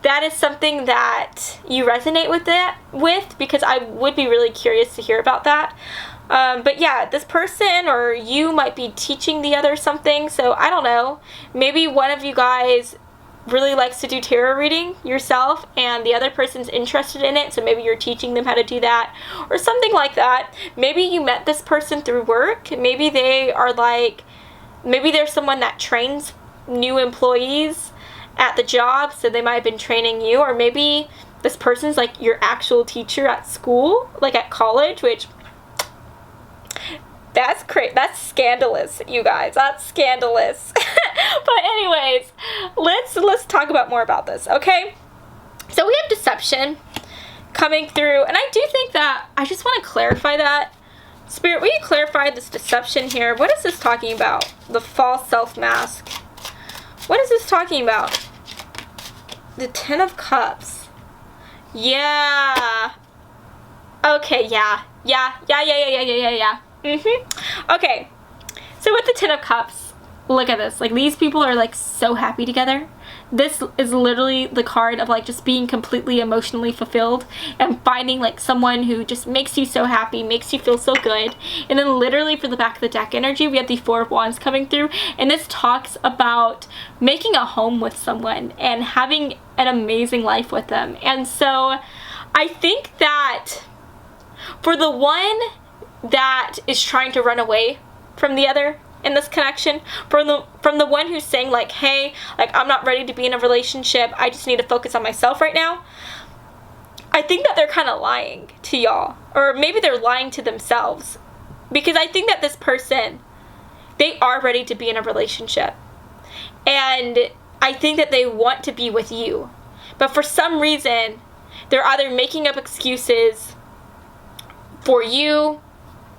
Speaker 1: that is something that you resonate with, because I would be really curious to hear about that. But yeah, this person or you might be teaching the other something. So I don't know. Maybe one of you guys really likes to do tarot reading yourself and the other person's interested in it. So maybe you're teaching them how to do that or something like that. Maybe you met this person through work. Maybe they are maybe there's someone that trains new employees at the job. So they might have been training you, or maybe this person's like your actual teacher at school, like at college, which that's crazy. That's scandalous, you guys. That's scandalous. But anyways, let's talk about more about this, okay? So we have deception coming through, and I do think that I just want to clarify that. Spirit, will you clarify this deception here? What is this talking about? The false self-mask. What is this talking about? The Ten of Cups. Yeah. Okay, yeah. Okay, so with the Ten of Cups, look at this. Like, these people are like so happy together. This is literally the card of like just being completely emotionally fulfilled and finding like someone who just makes you so happy, makes you feel so good. And then literally for the back of the deck energy, we have the Four of Wands coming through, and this talks about making a home with someone and having an amazing life with them. And so I think that for the one that is trying to run away from the other in this connection, from the one who's saying like, hey, like, I'm not ready to be in a relationship, I just need to focus on myself right now, I think that they're kind of lying to y'all, or maybe they're lying to themselves, because I think that this person, they are ready to be in a relationship, and I think that they want to be with you, but for some reason they're either making up excuses for you,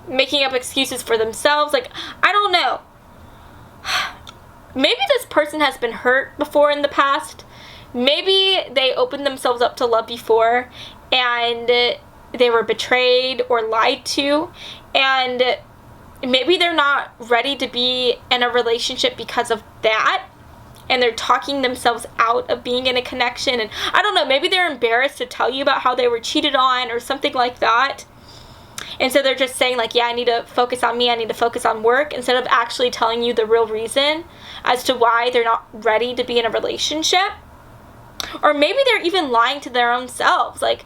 Speaker 1: making up excuses for themselves. Like, I don't know. Maybe this person has been hurt before in the past. Maybe they opened themselves up to love before and they were betrayed or lied to, and maybe they're not ready to be in a relationship because of that, and they're talking themselves out of being in a connection. And I don't know, maybe they're embarrassed to tell you about how they were cheated on or something like that. And so they're just saying like, yeah, I need to focus on me, I need to focus on work, instead of actually telling you the real reason as to why they're not ready to be in a relationship. Or maybe they're even lying to their own selves. Like,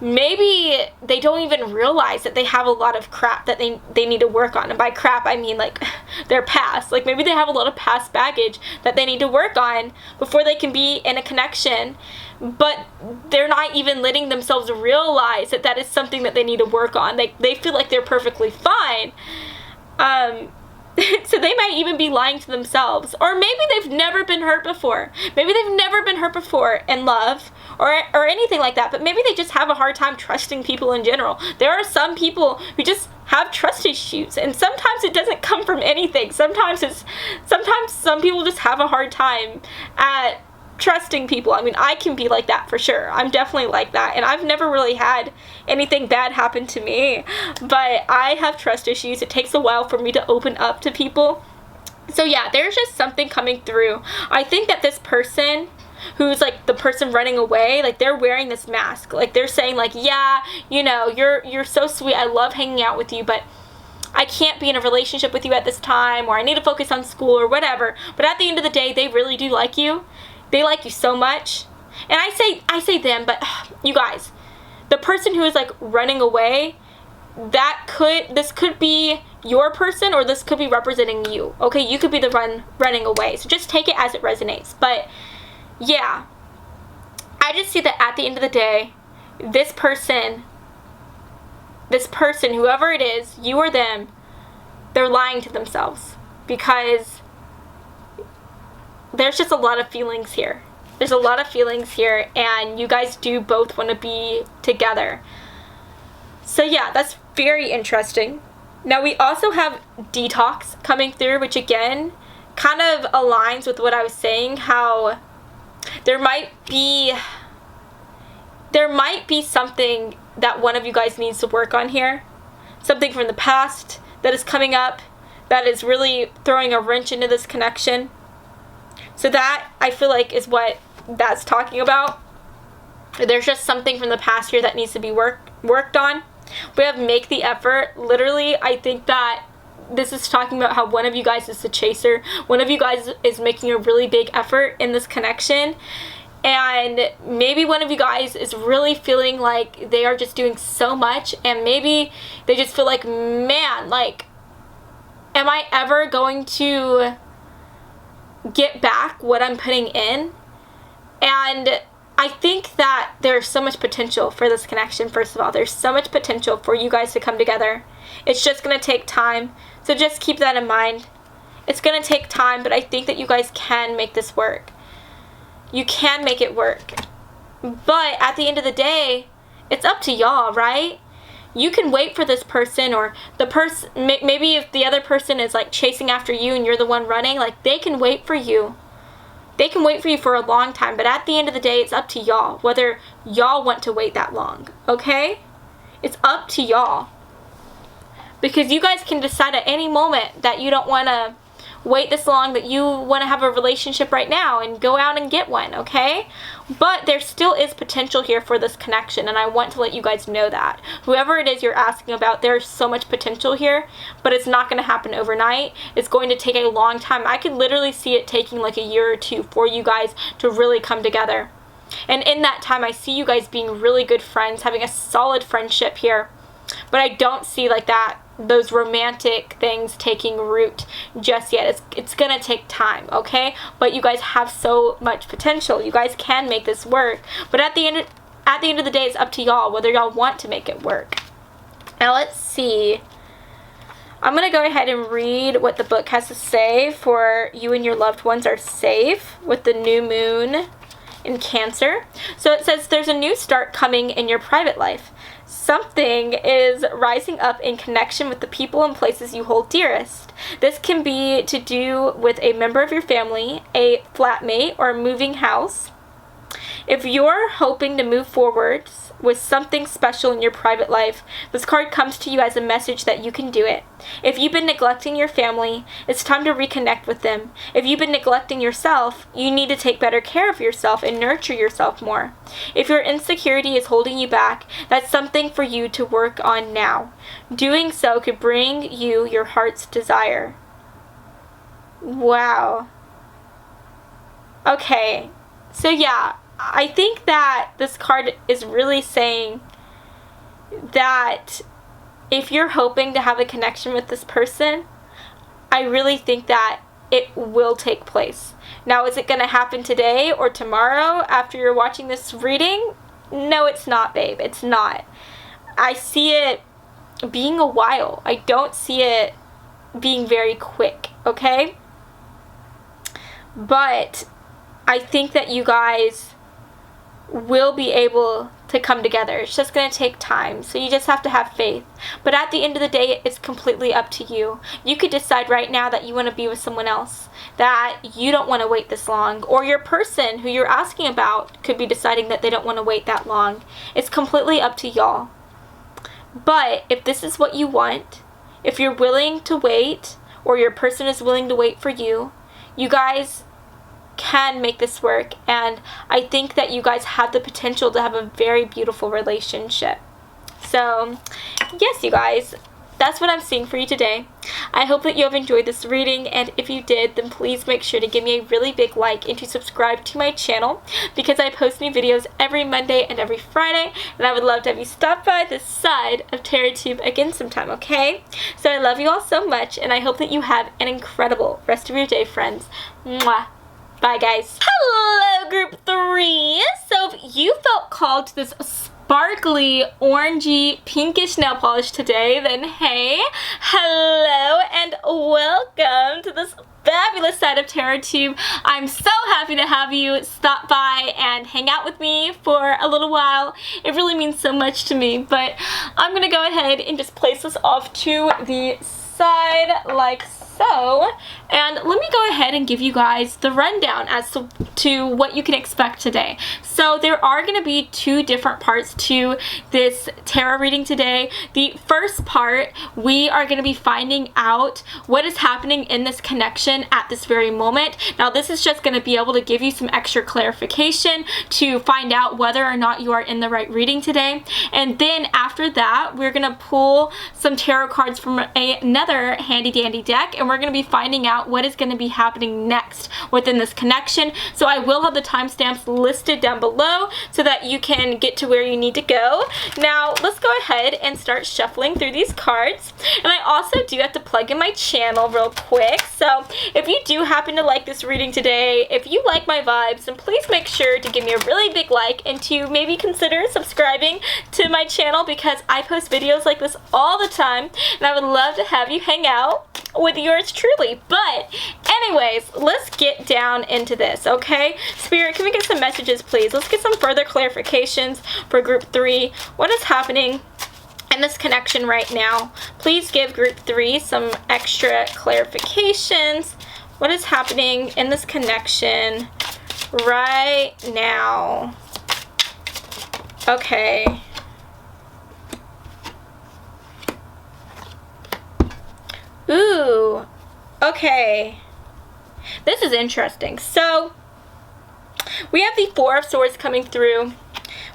Speaker 1: maybe they don't even realize that they have a lot of crap that they need to work on. And by crap, I mean like their past. Like, maybe they have a lot of past baggage that they need to work on before they can be in a connection. But they're not even letting themselves realize that that is something that they need to work on. They feel like they're perfectly fine. So they might even be lying to themselves. Or maybe they've never been hurt before. Maybe they've never been hurt before in love or anything like that. But maybe they just have a hard time trusting people in general. There are some people who just have trust issues. And sometimes it doesn't come from anything. Sometimes some people just have a hard time at trusting people. I mean, I can be like that for sure. I'm definitely like that. And I've never really had anything bad happen to me. But I have trust issues. It takes a while for me to open up to people. So yeah, there's just something coming through. I think that this person who's like the person running away, like they're wearing this mask. Like they're saying like, yeah, you know, you're so sweet. I love hanging out with you, but I can't be in a relationship with you at this time, or I need to focus on school or whatever. But at the end of the day, they really do like you. They like you so much. And I say them, but you guys, the person who is like running away, this could be your person, or this could be representing you. Okay, you could be the running away. So just take it as it resonates. But yeah, I just see that at the end of the day, this person, whoever it is, you or them, they're lying to themselves, because there's just a lot of feelings here. There's a lot of feelings here, and you guys do both want to be together. So yeah, that's very interesting. Now we also have detox coming through, which again kind of aligns with what I was saying, how there might be something that one of you guys needs to work on here. Something from the past that is coming up that is really throwing a wrench into this connection. So that, I feel like, is what that's talking about. There's just something from the past here that needs to be worked on. We have make the effort. Literally, I think that this is talking about how one of you guys is the chaser. One of you guys is making a really big effort in this connection. And maybe one of you guys is really feeling like they are just doing so much. And maybe they just feel like, man, like, am I ever going to get back what I'm putting in? And I think that there's so much potential for this connection. First of all, there's so much potential for you guys to come together. It's just going to take time. So just keep that in mind. It's going to take time, but I think that you guys can make this work. You can make it work. But at the end of the day, it's up to y'all, right? You can wait for this person, or the person, maybe if the other person is like chasing after you and you're the one running, like they can wait for you. They can wait for you for a long time, but at the end of the day, it's up to y'all whether y'all want to wait that long, okay? It's up to y'all. Because you guys can decide at any moment that you don't want to wait this long, that you want to have a relationship right now and go out and get one, okay? But there still is potential here for this connection, and I want to let you guys know that. Whoever it is you're asking about, there's so much potential here, but it's not going to happen overnight. It's going to take a long time. I could literally see it taking like a year or two for you guys to really come together. And in that time, I see you guys being really good friends, having a solid friendship here. But I don't see like that, those romantic things taking root just yet. It's gonna take time, okay? But you guys have so much potential. You guys can make this work. But at the end of the day, it's up to y'all whether y'all want to make it work. Now let's see. I'm gonna go ahead and read what the book has to say for you and your loved ones are safe with the new moon in Cancer. So it says there's a new start coming in your private life. Something is rising up in connection with the people and places you hold dearest. This can be to do with a member of your family, a flatmate, or a moving house. If you're hoping to move forwards with something special in your private life, this card comes to you as a message that you can do it. If you've been neglecting your family, it's time to reconnect with them. If you've been neglecting yourself, you need to take better care of yourself and nurture yourself more. If your insecurity is holding you back, that's something for you to work on now. Doing so could bring you your heart's desire. Wow. Okay, so yeah, I think that this card is really saying that if you're hoping to have a connection with this person, I really think that it will take place. Now, is it going to happen today or tomorrow after you're watching this reading? No, it's not, babe. It's not. I see it being a while. I don't see it being very quick, okay? But I think that you guys will be able to come together. It's just going to take time, so you just have to have faith. But at the end of the day, it's completely up to you. You could decide right now that you want to be with someone else, that you don't want to wait this long, or your person who you're asking about could be deciding that they don't want to wait that long. It's completely up to y'all. But if this is what you want, if you're willing to wait, or your person is willing to wait for you, you guys can make this work, and I think that you guys have the potential to have a very beautiful relationship. So yes, you guys, that's what I'm seeing for you today. I hope that you have enjoyed this reading, and if you did, then please make sure to give me a really big like and to subscribe to my channel, because I post new videos every Monday and every Friday, and I would love to have you stop by this side of TarotTube again sometime, okay? So I love you all so much, and I hope that you have an incredible rest of your day, friends. Mwah. Bye, guys. Hello, group 3. So if you felt called to this sparkly, orangey, pinkish nail polish today, then hey, hello, and welcome to this fabulous side of TarotTube. I'm so happy to have you stop by and hang out with me for a little while. It really means so much to me, but I'm going to go ahead and just place this off to the side like so, and let me go ahead and give you guys the rundown as to what you can expect today. So there are going to be 2 different parts to this tarot reading today. The first part, we are going to be finding out what is happening in this connection at this very moment. Now this is just going to be able to give you some extra clarification to find out whether or not you are in the right reading today. And then after that, we're going to pull some tarot cards from another handy dandy deck, and we're going to be finding out what is going to be happening next within this connection. So I will have the timestamps listed down below so that you can get to where you need to go. Now let's go ahead and start shuffling through these cards. And I also do have to plug in my channel real quick. So if you do happen to like this reading today, if you like my vibes, then please make sure to give me a really big like and to maybe consider subscribing to my channel, because I post videos like this all the time, and I would love to have you hang out with yours truly. But anyways, let's get down into this, okay? Spirit, can we get some messages, please? Let's get some further clarifications for group 3. What is happening in this connection right now? Please give group 3 some extra clarifications. What is happening in this connection right now? Okay. Ooh, okay. This is interesting. So, we have the 4 of Swords coming through.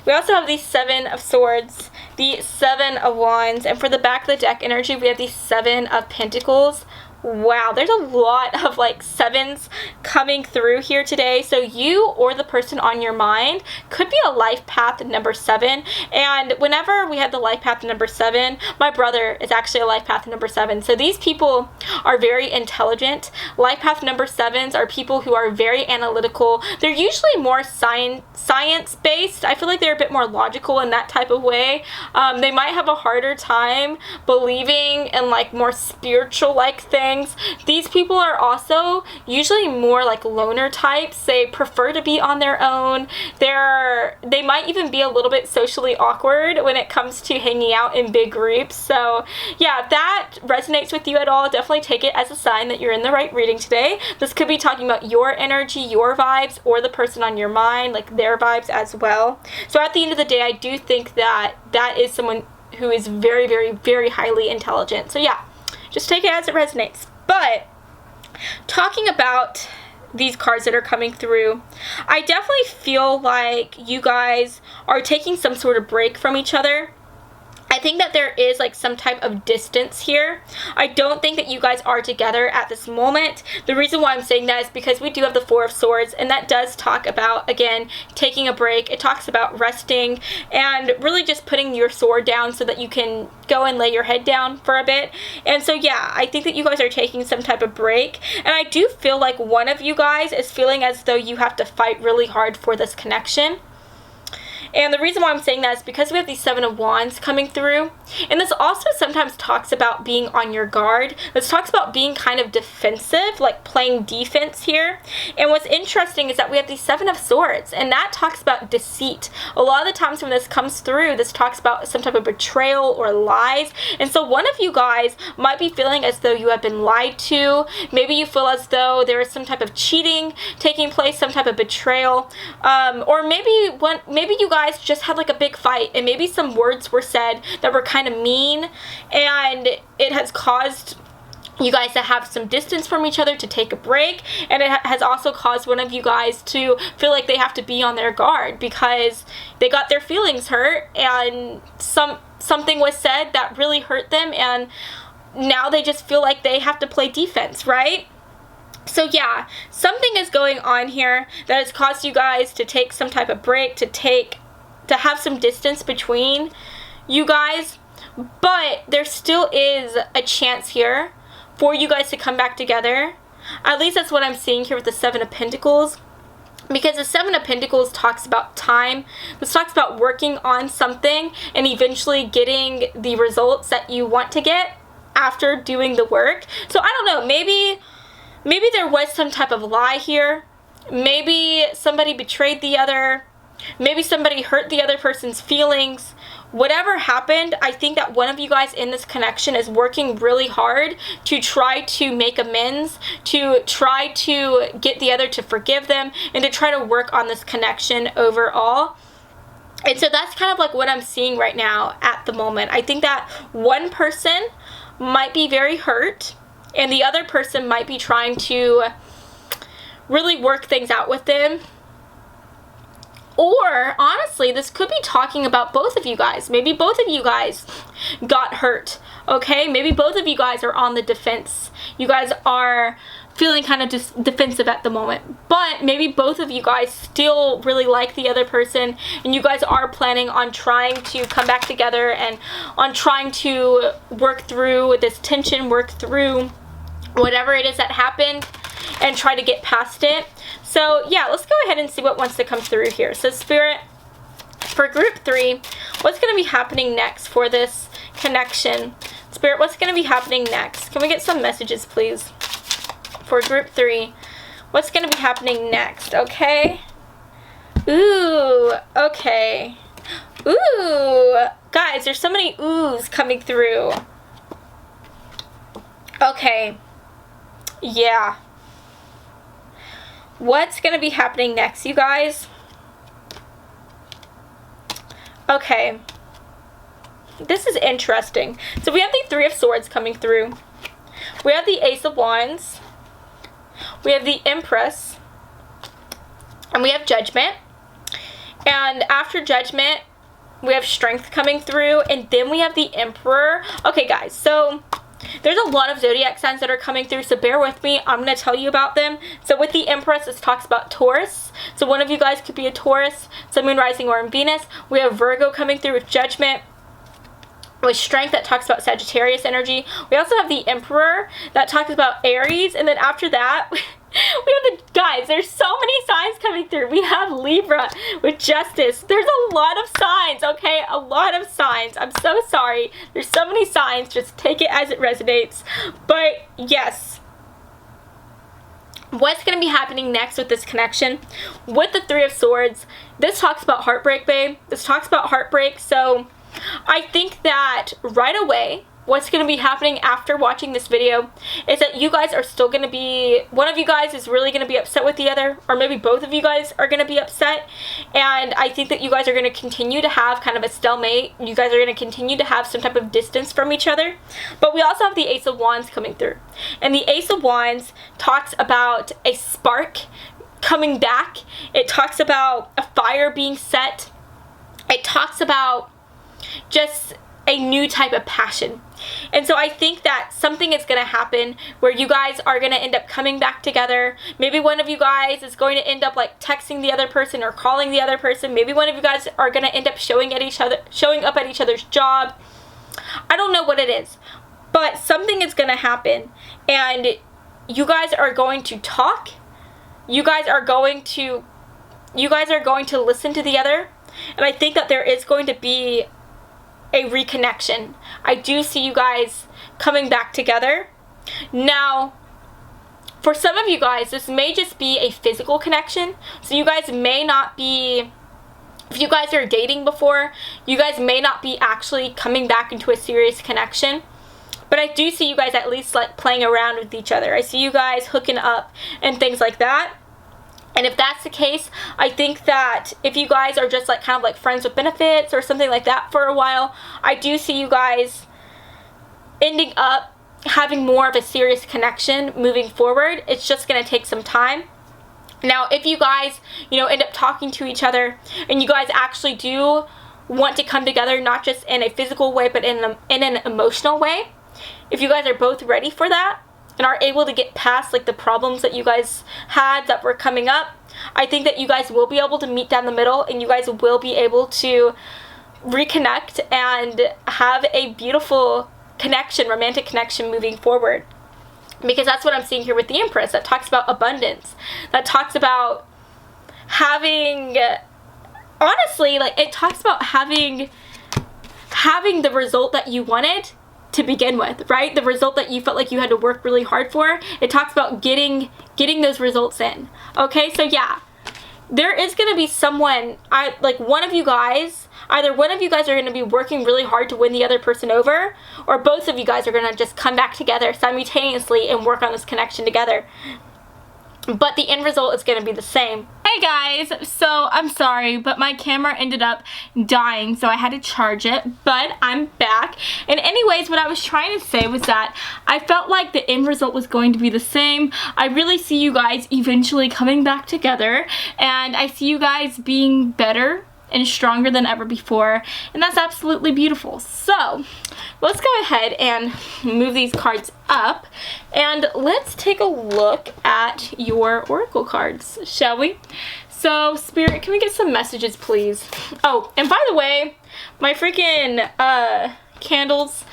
Speaker 1: We also have the 7 of Swords, the 7 of Wands, and for the back of the deck energy, we have the 7 of Pentacles. Wow, there's a lot of like 7s coming through here today. So you or the person on your mind could be a life path number 7. And whenever we had the life path number 7, my brother is actually a life path number 7. So these people are very intelligent. Life path number 7s are people who are very analytical. They're usually more science based. I feel like they're a bit more logical in that type of way. They might have a harder time believing in like more spiritual like things. These people are also usually more like loner types. They prefer to be on their own. They might even be a little bit socially awkward when it comes to hanging out in big groups. So yeah, if that resonates with you at all, definitely take it as a sign that you're in the right reading today. This could be talking about your energy, your vibes, or the person on your mind, like their vibes as well. So at the end of the day, I do think that that is someone who is very, very, very highly intelligent. So yeah, just take it as it resonates. But talking about these cards that are coming through, I definitely feel like you guys are taking some sort of break from each other. I think that there is like some type of distance here. I don't think that you guys are together at this moment. The reason why I'm saying that is because we do have the 4 of Swords, and that does talk about, again, taking a break. It talks about resting and really just putting your sword down so that you can go and lay your head down for a bit. And so yeah, I think that you guys are taking some type of break, and I do feel like one of you guys is feeling as though you have to fight really hard for this connection. And the reason why I'm saying that is because we have these Seven of Wands coming through. And this also sometimes talks about being on your guard. This talks about being kind of defensive, like playing defense here. And what's interesting is that we have the Seven of Swords, and that talks about deceit. A lot of the times when this comes through, this talks about some type of betrayal or lies. And so one of you guys might be feeling as though you have been lied to. Maybe you feel as though there is some type of cheating taking place, some type of betrayal. Or maybe you guys just had like a big fight, and maybe some words were said that were kind of mean, and it has caused you guys to have some distance from each other, to take a break, and it has also caused one of you guys to feel like they have to be on their guard because they got their feelings hurt, and something was said that really hurt them, and now they just feel like they have to play defense, right? So yeah, something is going on here that has caused you guys to take some type of break, to have some distance between you guys, but there still is a chance here for you guys to come back together. At least that's what I'm seeing here with the Seven of Pentacles. Because the Seven of Pentacles talks about time. This talks about working on something and eventually getting the results that you want to get after doing the work. So I don't know, maybe there was some type of lie here. Maybe somebody betrayed the other. Maybe somebody hurt the other person's feelings. Whatever happened, I think that one of you guys in this connection is working really hard to try to make amends, to try to get the other to forgive them, and to try to work on this connection overall. And so that's kind of like what I'm seeing right now at the moment. I think that one person might be very hurt, and the other person might be trying to really work things out with them. Or, honestly, this could be talking about both of you guys. Maybe both of you guys got hurt, okay? Maybe both of you guys are on the defense. You guys are feeling kind of defensive at the moment. But maybe both of you guys still really like the other person, and you guys are planning on trying to come back together and on trying to work through this tension, work through whatever it is that happened, and try to get past it. So yeah, let's go ahead and see what wants to come through here. So Spirit, for group 3, what's going to be happening next for this connection? Spirit, what's going to be happening next? Can we get some messages, please? For group 3, what's going to be happening next? Okay. Ooh, okay. Ooh, guys, there's so many oohs coming through. Okay. Yeah. What's going to be happening next, you guys? Okay. This is interesting. So we have the Three of Swords coming through. We have the Ace of Wands. We have the Empress. And we have Judgment. And after Judgment, we have Strength coming through. And then we have the Emperor. Okay, guys. So there's a lot of zodiac signs that are coming through, so bear with me. I'm going to tell you about them. So with the Empress, this talks about Taurus. So one of you guys could be a Taurus, Sun, Moon, Rising, or in Venus. We have Virgo coming through with Judgment. With Strength, that talks about Sagittarius energy. We also have the Emperor, that talks about Aries. And then after that, we have the, guys, there's so many signs coming through. We have Libra with Justice. There's a lot of signs, okay? A lot of signs. I'm so sorry. There's so many signs. Just take it as it resonates. But yes, what's going to be happening next with this connection? With the Three of Swords, this talks about heartbreak, babe. This talks about heartbreak. So I think that right away, what's going to be happening after watching this video is that you guys are still going to be, one of you guys is really going to be upset with the other, or maybe both of you guys are going to be upset, and I think that you guys are going to continue to have kind of a stalemate. You guys are going to continue to have some type of distance from each other. But we also have the Ace of Wands coming through, and the Ace of Wands talks about a spark coming back. It talks about a fire being set. It talks about just a new type of passion. And so I think that something is going to happen where you guys are going to end up coming back together. Maybe one of you guys is going to end up like texting the other person or calling the other person. Maybe one of you guys are going to end up showing up at each other's job. I don't know what it is, but something is going to happen, and you guys are going to talk. You guys are going to listen to the other. And I think that there is going to be a reconnection. I do see you guys coming back together. Now, for some of you guys, this may just be a physical connection. So you guys may not be, if you guys are dating before, you guys may not be actually coming back into a serious connection. But I do see you guys at least like playing around with each other. I see you guys hooking up and things like that. And if that's the case, I think that if you guys are just like kind of like friends with benefits or something like that for a while, I do see you guys ending up having more of a serious connection moving forward. It's just going to take some time. Now, if you guys, end up talking to each other and you guys actually do want to come together, not just in a physical way, but in an emotional way, if you guys are both ready for that and are able to get past like the problems that you guys had that were coming up, I think that you guys will be able to meet down the middle and you guys will be able to reconnect and have a beautiful connection, romantic connection moving forward. Because that's what I'm seeing here with the Empress. That talks about abundance. That talks about having, honestly, like it talks about having the result that you wanted to begin with, right? The result that you felt like you had to work really hard for. It talks about getting those results in. Okay, so yeah, there is going to be someone, one of you guys, either one of you guys are going to be working really hard to win the other person over, or both of you guys are going to just come back together simultaneously and work on this connection together. But the end result is going to be the same. Hey guys, so I'm sorry, but my camera ended up dying, so I had to charge it, but I'm back. And anyways, what I was trying to say was that I felt like the end result was going to be the same. I really see you guys eventually coming back together, and I see you guys being better and stronger than ever before, and that's absolutely beautiful. So let's go ahead and move these cards up and let's take a look at your oracle cards, shall we? So Spirit, can we get some messages, please? Oh, and by the way, my freaking candles,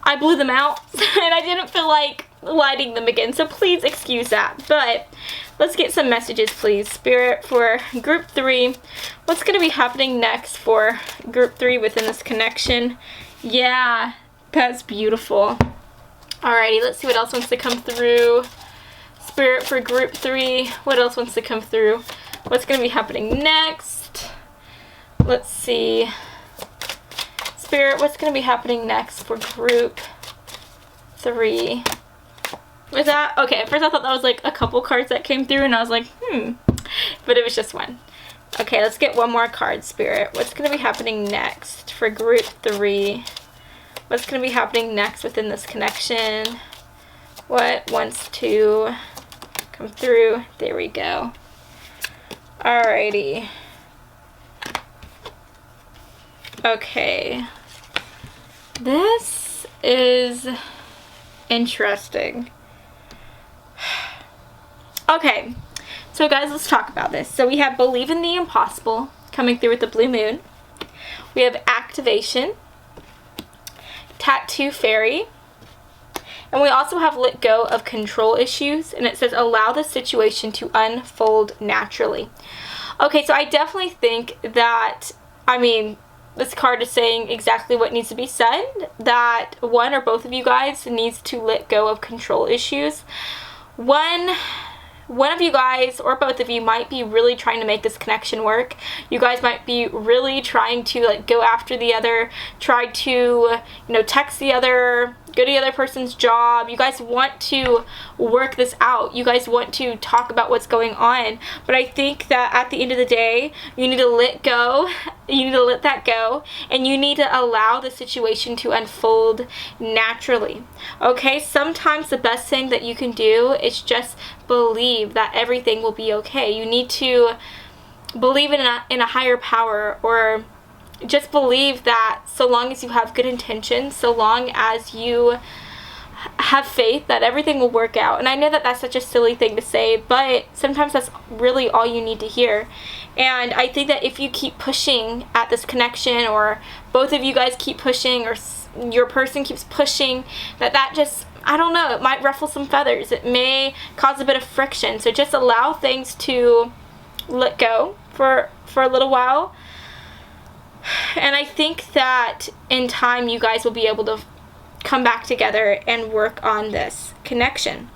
Speaker 1: I blew them out and I didn't feel like lighting them again, so please excuse that. But let's get some messages, please. Spirit, for group 3, what's going to be happening next for group 3 within this connection? Yeah, that's beautiful. Alrighty, let's see what else wants to come through. Spirit, for group 3, what else wants to come through? What's going to be happening next? Let's see. Spirit, what's going to be happening next for group 3? Was that? Okay, at first I thought that was like a couple cards that came through and I was like, but it was just one. Okay, let's get one more card, Spirit. What's going to be happening next for group 3? What's going to be happening next within this connection? What wants to come through? There we go. Alrighty. Okay. This is interesting. Okay, so guys, let's talk about this. So we have Believe in the Impossible coming through with the blue moon. We have Activation, Tattoo Fairy, and we also have Let Go of Control Issues, and it says allow the situation to unfold naturally. Okay, so I definitely think that, this card is saying exactly what needs to be said, that one or both of you guys needs to let go of control issues. One of you guys or both of you might be really trying to make this connection work. You guys might be really trying to go after the other, try to, text the other, go to the other person's job. You guys want to work this out. You guys want to talk about what's going on. But I think that at the end of the day, you need to let go. You need to let that go. And you need to allow the situation to unfold naturally. Okay? Sometimes the best thing that you can do is just believe that everything will be okay. You need to believe in a higher power, or just believe that so long as you have good intentions, so long as you have faith, that everything will work out. And I know that that's such a silly thing to say, but sometimes that's really all you need to hear. And I think that if you keep pushing at this connection, or both of you guys keep pushing, or your person keeps pushing, that just, I don't know, it might ruffle some feathers. It may cause a bit of friction. So just allow things to let go for a little while. And I think that in time you guys will be able to come back together and work on this connection.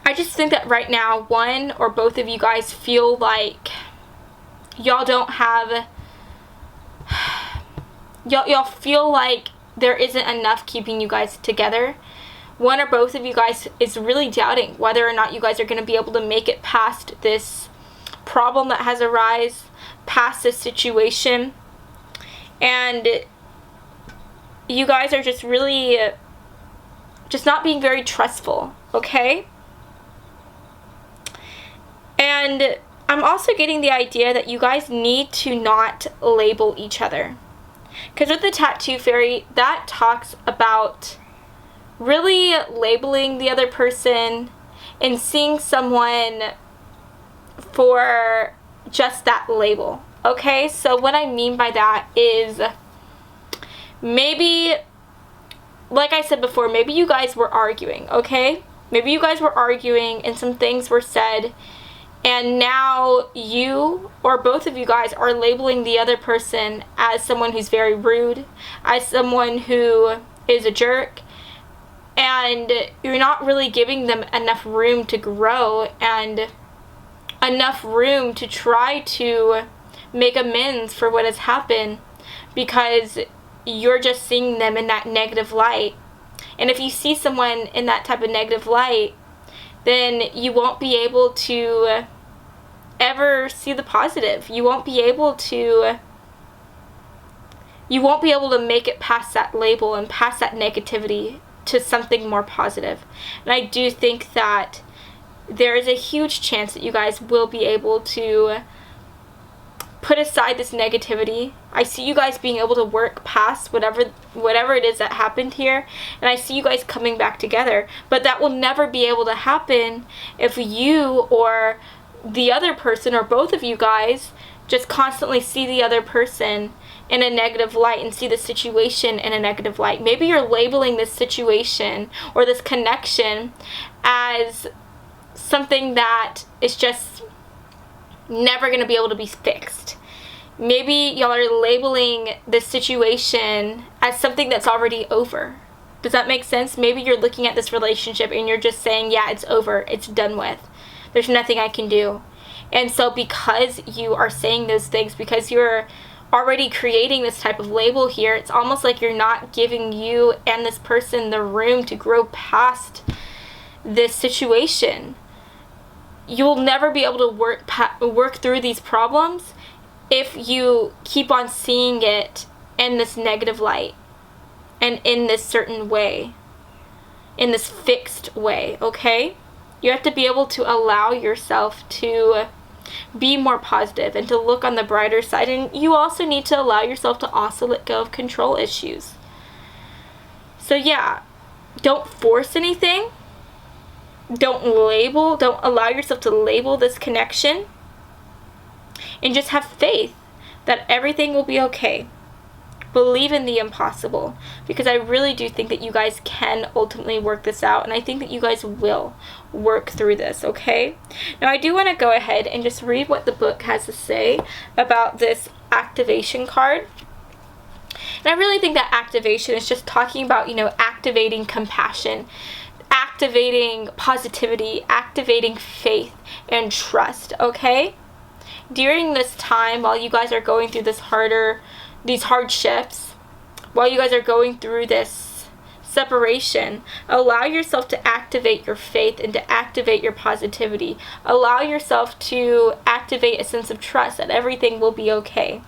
Speaker 1: I just think that right now, one or both of you guys feel like y'all don't have, y'all feel like there isn't enough keeping you guys together. One or both of you guys is really doubting whether or not you guys are going to be able to make it past this problem that has arisen, past this situation. And you guys are just really just not being very trustful, okay? And I'm also getting the idea that you guys need to not label each other. Because with the tattoo fairy, that talks about really labeling the other person and seeing someone for just that label. Okay, so what I mean by that is maybe, like I said before, maybe you guys were arguing, okay? Maybe you guys were arguing and some things were said, and now you or both of you guys are labeling the other person as someone who's very rude, as someone who is a jerk, and you're not really giving them enough room to grow and enough room to try to make amends for what has happened, because you're just seeing them in that negative light. And if you see someone in that type of negative light, then you won't be able to ever see the positive. You won't be able to make it past that label and past that negativity to something more positive. And I do think that there is a huge chance that you guys will be able to put aside this negativity. I see you guys being able to work past whatever it is that happened here, and I see you guys coming back together. But that will never be able to happen if you or the other person or both of you guys just constantly see the other person in a negative light and see the situation in a negative light. Maybe you're labeling this situation or this connection as something that is just never going to be able to be fixed. Maybe y'all are labeling this situation as something that's already over. Does that make sense? Maybe you're looking at this relationship and you're just saying, yeah, it's over, it's done with. There's nothing I can do. And so because you are saying those things, because you're already creating this type of label here, it's almost like you're not giving you and this person the room to grow past this situation. You will never be able to work through these problems if you keep on seeing it in this negative light and in this certain way, in this fixed way, okay? You have to be able to allow yourself to be more positive and to look on the brighter side. And you also need to allow yourself to also let go of control issues. So yeah, don't force anything. Don't allow yourself to label this connection. And just have faith that everything will be okay. Believe in the impossible, because I really do think that you guys can ultimately work this out, and I think that you guys will work through this, okay? Now, I do want to go ahead and just read what the book has to say about this activation card. And I really think that activation is just talking about, activating compassion, activating positivity, activating faith and trust, okay? During this time, while you guys are going through these hardships, while you guys are going through this separation, allow yourself to activate your faith and to activate your positivity. Allow yourself to activate a sense of trust that everything will be okay.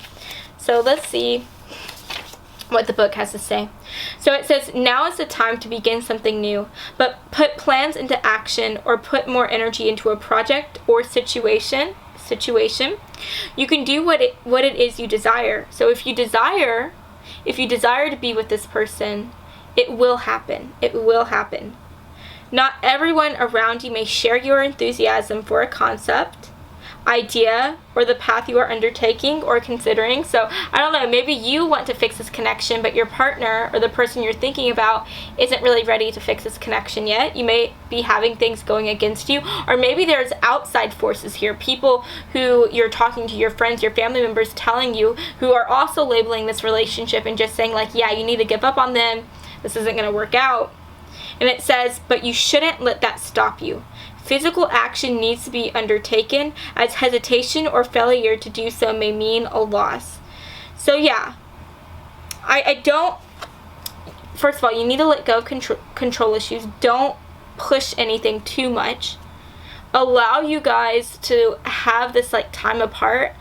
Speaker 1: So let's see what the book has to say. So it says, now is the time to begin something new, but put plans into action or put more energy into a project or situation. You can do what it is you desire. So if you desire to be with this person, it will happen. It will happen. Not everyone around you may share your enthusiasm for a concept, idea or the path you are undertaking or considering. So I don't know, maybe you want to fix this connection, but your partner or the person you're thinking about isn't really ready to fix this connection yet. You may be having things going against you, or maybe there's outside forces here, people who you're talking to, your friends, your family members, telling you, who are also labeling this relationship and just saying like, yeah, you need to give up on them, this isn't going to work out. And it says, but you shouldn't let that stop you. Physical action needs to be undertaken, as hesitation or failure to do so may mean a loss. So yeah, I don't, first of all, you need to let go of control issues. Don't push anything too much. Allow you guys to have this like time apart,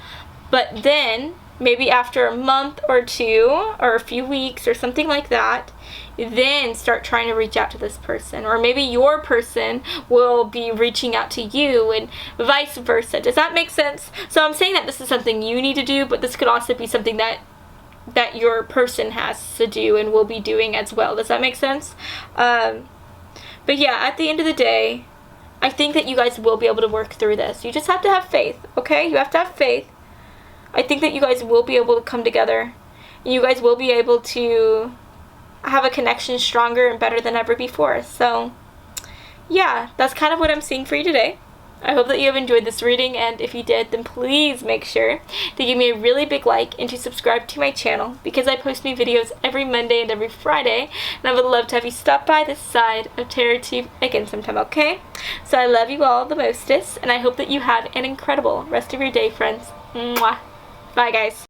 Speaker 1: but then maybe after a month or two or a few weeks or something like that, then start trying to reach out to this person. Or maybe your person will be reaching out to you and vice versa. Does that make sense? So I'm saying that this is something you need to do, but this could also be something that your person has to do and will be doing as well. Does that make sense? But yeah, at the end of the day, I think that you guys will be able to work through this. You just have to have faith, okay? You have to have faith. I think that you guys will be able to come together. You guys will be able to have a connection stronger and better than ever before. So yeah, that's kind of what I'm seeing for you today. I hope that you have enjoyed this reading, and if you did, then please make sure to give me a really big like and to subscribe to my channel, because I post new videos every Monday and every Friday, and I would love to have you stop by this side of TerraTube again sometime, okay? So I love you all the mostest, and I hope that you have an incredible rest of your day, friends. Mwah. Bye, guys.